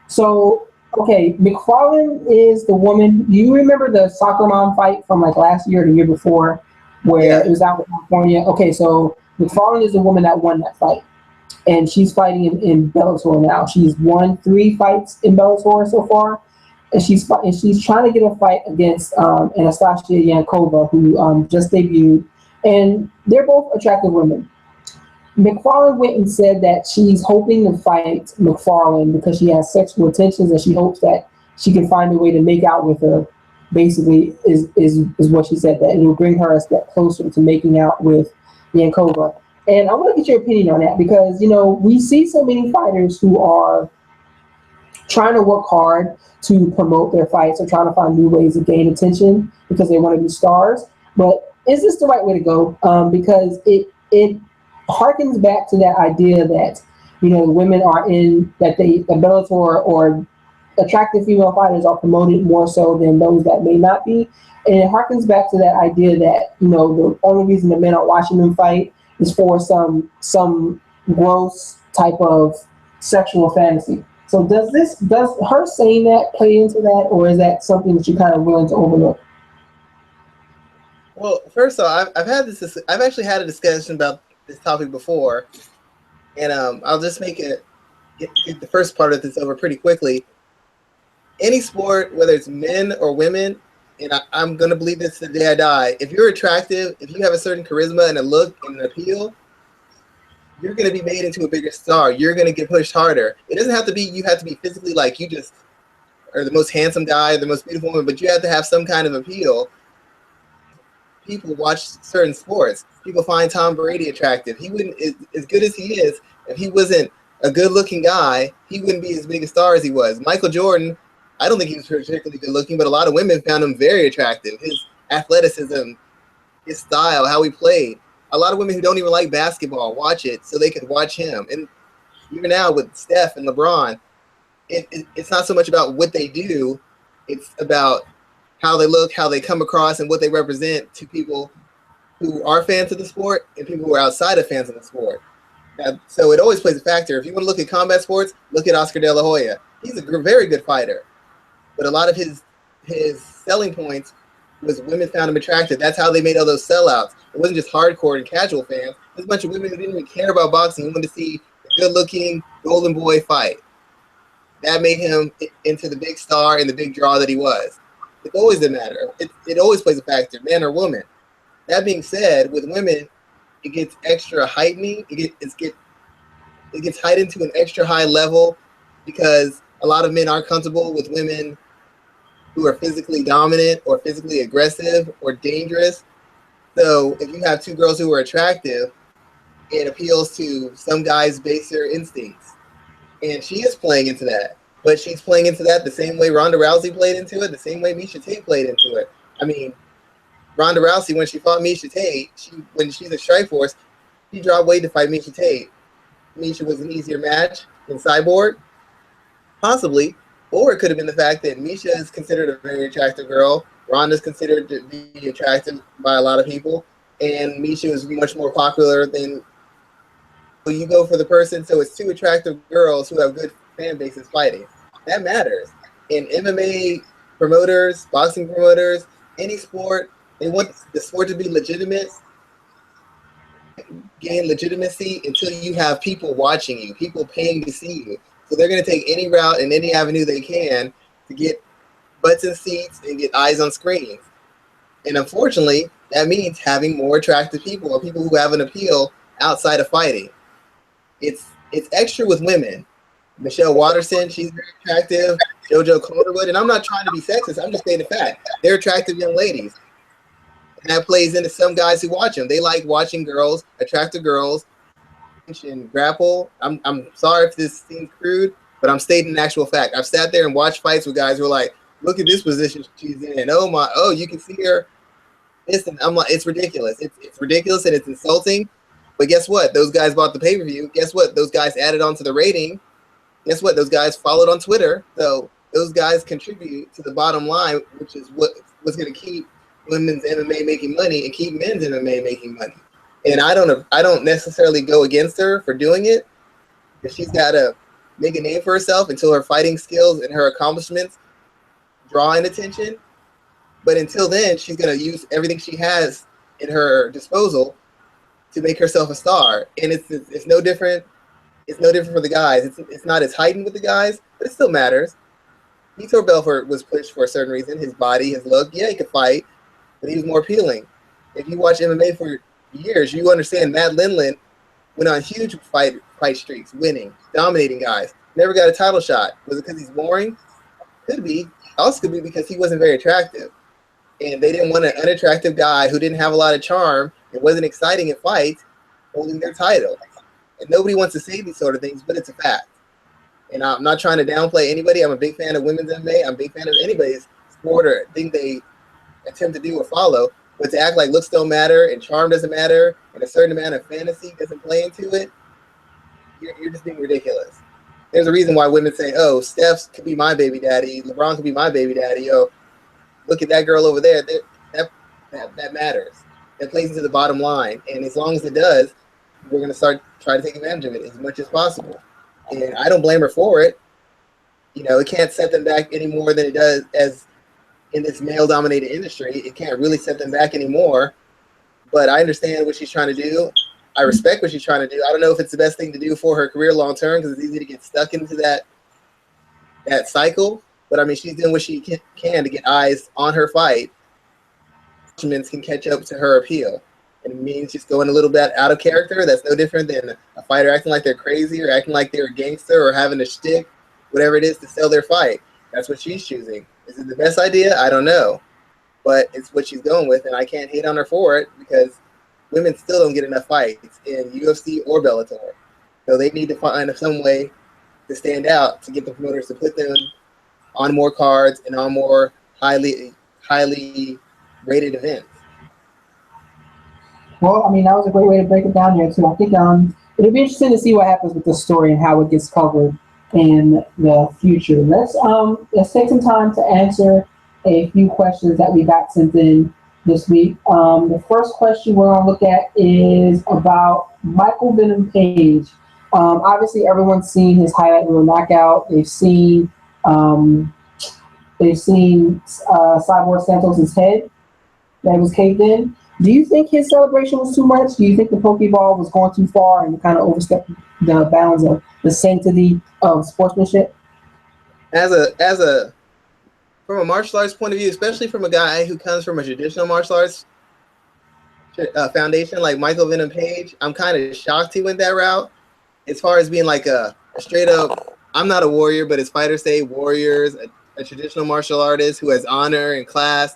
So, okay, McFarlane is the woman. Do you remember the soccer mom fight from like last year or the year before, where it was out in California? Okay, so McFarlane is the woman that won that fight, and she's fighting in Bellator now. She's won 3 fights in Bellator so far, and she's trying to get a fight against Anastasia Yankova, who just debuted, and they're both attractive women. McFarlane went and said that she's hoping to fight McFarlane because she has sexual intentions and she hopes that she can find a way to make out with her. Basically, is what she said, that it will bring her a step closer to making out with Yankova. And I want to get your opinion on that because, we see so many fighters who are trying to work hard to promote their fights or trying to find new ways to gain attention because they want to be stars. But is this the right way to go? Because it harkens back to that idea that women are the Bellator or attractive female fighters are promoted more so than those that may not be, and it harkens back to that idea that the only reason the men are watching them fight is for some gross type of sexual fantasy. So does her saying that play into that, or is that something that you're kind of willing to overlook? Well, first of all, I've actually had a discussion about this topic before, and I'll just get the first part of this over pretty quickly. Any sport, whether it's men or women, and I'm going to believe this the day I die, if you're attractive, if you have a certain charisma and a look and an appeal, you're going to be made into a bigger star. You're going to get pushed harder. It doesn't have to be you have to be physically like you just are the most handsome guy, the most beautiful woman, but you have to have some kind of appeal. People watch certain sports. People find Tom Brady attractive. He wouldn't, as good as he is, if he wasn't a good-looking guy, he wouldn't be as big a star as he was. Michael Jordan, I don't think he was particularly good-looking, but a lot of women found him very attractive. His athleticism, his style, how he played. A lot of women who don't even like basketball watch it so they could watch him. And even now with Steph and LeBron, it's not so much about what they do. It's about how they look, how they come across, and what they represent to people who are fans of the sport and people who are outside of fans of the sport. So it always plays a factor. If you want to look at combat sports, look at Oscar De La Hoya. He's a very good fighter. But a lot of his selling points was women found him attractive. That's how they made all those sellouts. It wasn't just hardcore and casual fans. There's a bunch of women who didn't even care about boxing who wanted to see a good-looking golden boy fight. That made him into the big star and the big draw that he was. It's always a matter. It always plays a factor, man or woman. That being said, with women, it gets extra heightening. It gets heightened to an extra high level because a lot of men aren't comfortable with women who are physically dominant or physically aggressive or dangerous. So if you have 2 girls who are attractive, it appeals to some guys' baser instincts. And she is playing into that. But she's playing into that the same way Ronda Rousey played into it, the same way Miesha Tate played into it. I mean, Ronda Rousey, when she fought Miesha Tate, when she's a Strikeforce, she dropped weight to fight Miesha Tate. Miesha was an easier match than Cyborg, possibly. Or it could have been the fact that Miesha is considered a very attractive girl. Ronda's considered to be attractive by a lot of people. And Miesha was much more popular than... So you go for the person, so it's 2 attractive girls who have good fan bases fighting. That matters. And MMA promoters, boxing promoters, any sport, they want the sport to be legitimate, gain legitimacy until you have people watching you, people paying to see you. So they're going to take any route and any avenue they can to get butts in seats and get eyes on screens. And unfortunately, that means having more attractive people or people who have an appeal outside of fighting. It's extra with women. Michelle Watterson, she's very attractive. JoJo Calderwood, and I'm not trying to be sexist. I'm just stating the fact. They're attractive young ladies. And that plays into some guys who watch them. They like watching girls, attractive girls, and grapple. I'm sorry if this seems crude, but I'm stating an actual fact. I've sat there and watched fights with guys who are like, look at this position she's in. Oh, you can see her. Listen, I'm like, it's ridiculous. It's ridiculous and it's insulting. But guess what? Those guys bought the pay-per-view. Guess what? Those guys added on to the rating. Guess what? Those guys followed on Twitter. So those guys contribute to the bottom line, which is what's going to keep women's MMA making money and keep men's MMA making money. And I don't necessarily go against her for doing it. If she's got to make a name for herself until her fighting skills and her accomplishments draw in attention. But until then, she's going to use everything she has in her disposal to make herself a star. And it's no different. It's no different for the guys. It's not as heightened with the guys, but it still matters. Vitor Belfort was pushed for a certain reason. His body, his look. Yeah, he could fight, but he was more appealing. If you watch MMA for years, you understand Matt Lindland went on huge fight streaks, winning, dominating guys. Never got a title shot. Was it because he's boring? Could be. Also could be because he wasn't very attractive. And they didn't want an unattractive guy who didn't have a lot of charm and wasn't exciting in fights holding their title. And nobody wants to say these sort of things, but it's a fact. And I'm not trying to downplay anybody. I'm a big fan of women's MMA. I'm a big fan of anybody's sport or thing they attempt to do or follow. But to act like looks don't matter and charm doesn't matter and a certain amount of fantasy doesn't play into it, you're just being ridiculous. There's a reason why women say, oh, Steph could be my baby daddy. LeBron could be my baby daddy. Oh, look at that girl over there. That matters. That plays into the bottom line. And as long as it does, we're going to try to take advantage of it as much as possible. And I don't blame her for it. You know, it can't set them back any more than it does as in this male-dominated industry. It can't really set them back anymore. But I understand what she's trying to do. I respect what she's trying to do. I don't know if it's the best thing to do for her career long-term because it's easy to get stuck into that cycle. But, I mean, she's doing what she can to get eyes on her fight. Can catch up to her appeal. And it means just going a little bit out of character. That's no different than a fighter acting like they're crazy or acting like they're a gangster or having a shtick, whatever it is, to sell their fight. That's what she's choosing. Is it the best idea? I don't know. But it's what she's going with, and I can't hate on her for it because women still don't get enough fights in UFC or Bellator. So they need to find some way to stand out to get the promoters to put them on more cards and on more highly rated events. Well, I mean, that was a great way to break it down here, too. I think it'll be interesting to see what happens with this story and how it gets covered in the future. Let's take some time to answer a few questions that we got sent in this week. The first question we're going to look at is about Michael Venom Page. Obviously, everyone's seen his highlight reel knockout. They've seen Cyborg Santos' head that was caved in. Do you think his celebration was too much? Do you think the Pokeball was going too far and kind of overstepped the bounds of the sanctity of sportsmanship? From a martial arts point of view, especially from a guy who comes from a traditional martial arts foundation like Michael Venom Page, I'm kind of shocked he went that route. As far as being like a straight up, I'm not a warrior, but as fighters say, warriors, a traditional martial artist who has honor and class.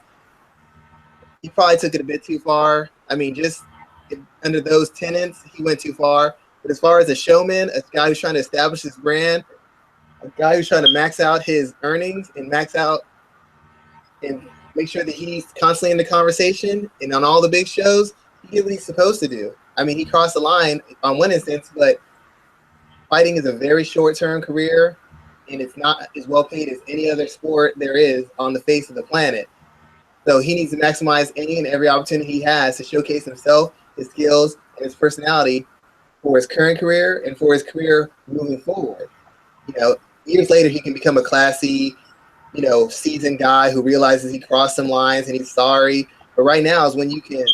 He probably took it a bit too far. I mean, just under those tenets, he went too far. But as far as a showman, a guy who's trying to establish his brand, a guy who's trying to max out his earnings and max out and make sure that he's constantly in the conversation and on all the big shows, he did what he's supposed to do. I mean, he crossed the line on one instance, but fighting is a very short-term career, and it's not as well paid as any other sport there is on the face of the planet. So he needs to maximize any and every opportunity he has to showcase himself, his skills, and his personality for his current career and for his career moving forward. You know, years later, he can become a classy, seasoned guy who realizes he crossed some lines and he's sorry. But right now is when you can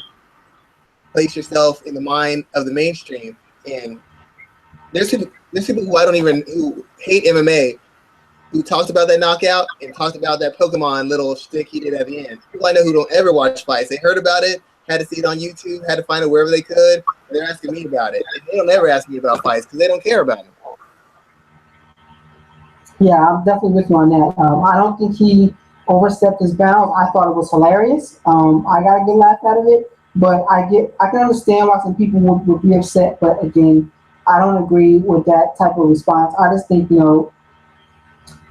place yourself in the mind of the mainstream. And there's people who who hate MMA who talked about that knockout and talked about that Pokemon little shtick he did at the end. People I know who don't ever watch fights. They heard about it, had to see it on YouTube, had to find it wherever they could, and they're asking me about it. And they don't ever ask me about fights because they don't care about them. Yeah, I'm definitely with you on that. I don't think he overstepped his bounds. I thought it was hilarious. I got a good laugh out of it, but I can understand why some people would be upset. But again, I don't agree with that type of response. I just think,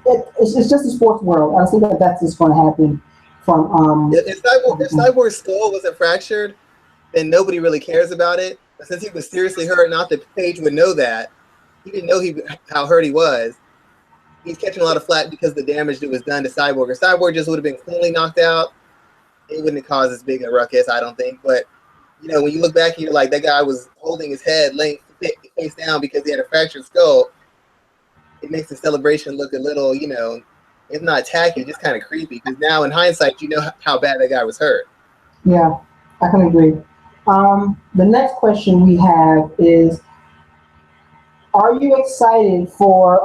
it's just a sports world. I just think that's just going to happen. If Cyborg's skull wasn't fractured, then nobody really cares about it. But since he was seriously hurt, not that Paige would know that, he didn't know how hurt he was. He's catching a lot of flack because of the damage that was done to Cyborg. If Cyborg just would have been cleanly knocked out, it wouldn't have caused as big a ruckus, I don't think. But, when you look back and you're like, that guy was holding his head laying face down because he had a fractured skull, it makes the celebration look a little, if not tacky, just kind of creepy. Because now in hindsight, you know how bad that guy was hurt. Yeah, I can agree. The next question we have is, are you excited for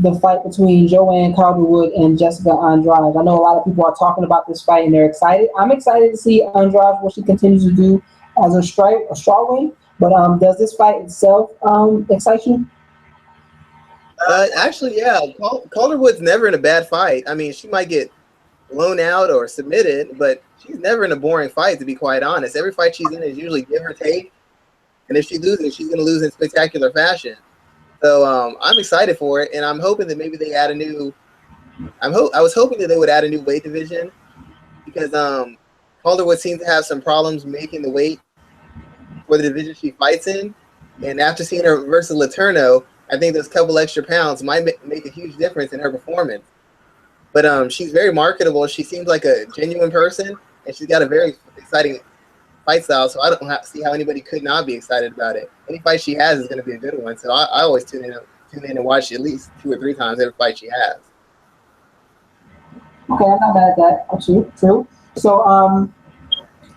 the fight between Joanne Calderwood and Jessica Andrade? I know a lot of people are talking about this fight and they're excited. I'm excited to see Andrade, what she continues to do as a strawweight. But does this fight itself excite you? Actually, yeah. Calderwood's never in a bad fight. I mean, she might get blown out or submitted, but she's never in a boring fight, to be quite honest. Every fight she's in is usually give or take. And if she loses, she's going to lose in spectacular fashion. So I'm excited for it, and I'm hoping that maybe they add a new. I was hoping that they would add a new weight division because Calderwood seems to have some problems making the weight for the division she fights in, and after seeing her versus Letourneau, I think those couple extra pounds might make a huge difference in her performance. But she's very marketable. She seems like a genuine person, and she's got a very exciting fight style, so I don't see how anybody could not be excited about it. Any fight she has is going to be a good one, so I always tune in and watch at least 2 or 3 times every fight she has. Okay, I'm not mad at that. Actually, true. So,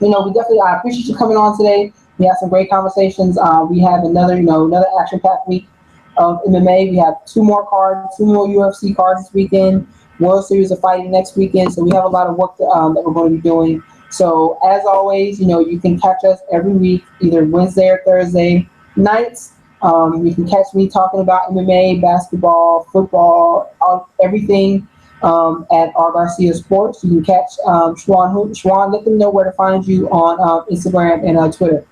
we definitely, I appreciate you coming on today. We had some great conversations. We have another action-packed week of MMA. We have 2 more cards, 2 more UFC cards this weekend. World Series of Fighting next weekend, so we have a lot of work that we're going to be doing. So as always, you can catch us every week, either Wednesday or Thursday nights. You can catch me talking about MMA, basketball, football, everything at R. Garcia Sports. You can catch Schwan, let them know where to find you on Instagram and Twitter.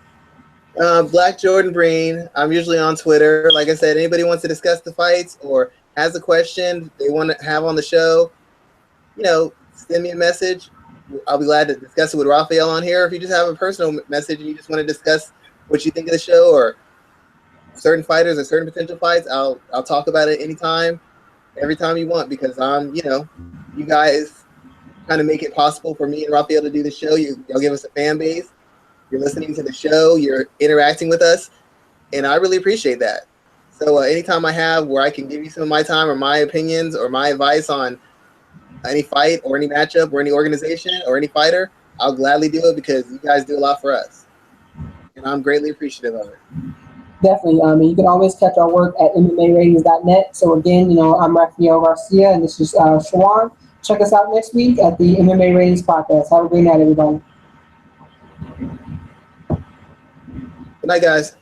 Black Jordan Breen. I'm usually on Twitter. Like I said, anybody wants to discuss the fights or has a question they want to have on the show, send me a message. I'll be glad to discuss it with Raphael on here. If you just have a personal message and you just want to discuss what you think of the show or certain fighters or certain potential fights, I'll talk about it anytime, every time you want, because you guys kind of make it possible for me and Raphael to do the show. Y'all give us a fan base. You're listening to the show. You're interacting with us, and I really appreciate that. So anytime I have where I can give you some of my time or my opinions or my advice on any fight or any matchup or any organization or any fighter, I'll gladly do it because you guys do a lot for us, and I'm greatly appreciative of it. Definitely. You can always catch our work at MMAratings.net. So again, I'm Raphael Garcia, and this is Shawan. Check us out next week at the MMA Ratings Podcast. Have a great night, everybody. Good night, guys.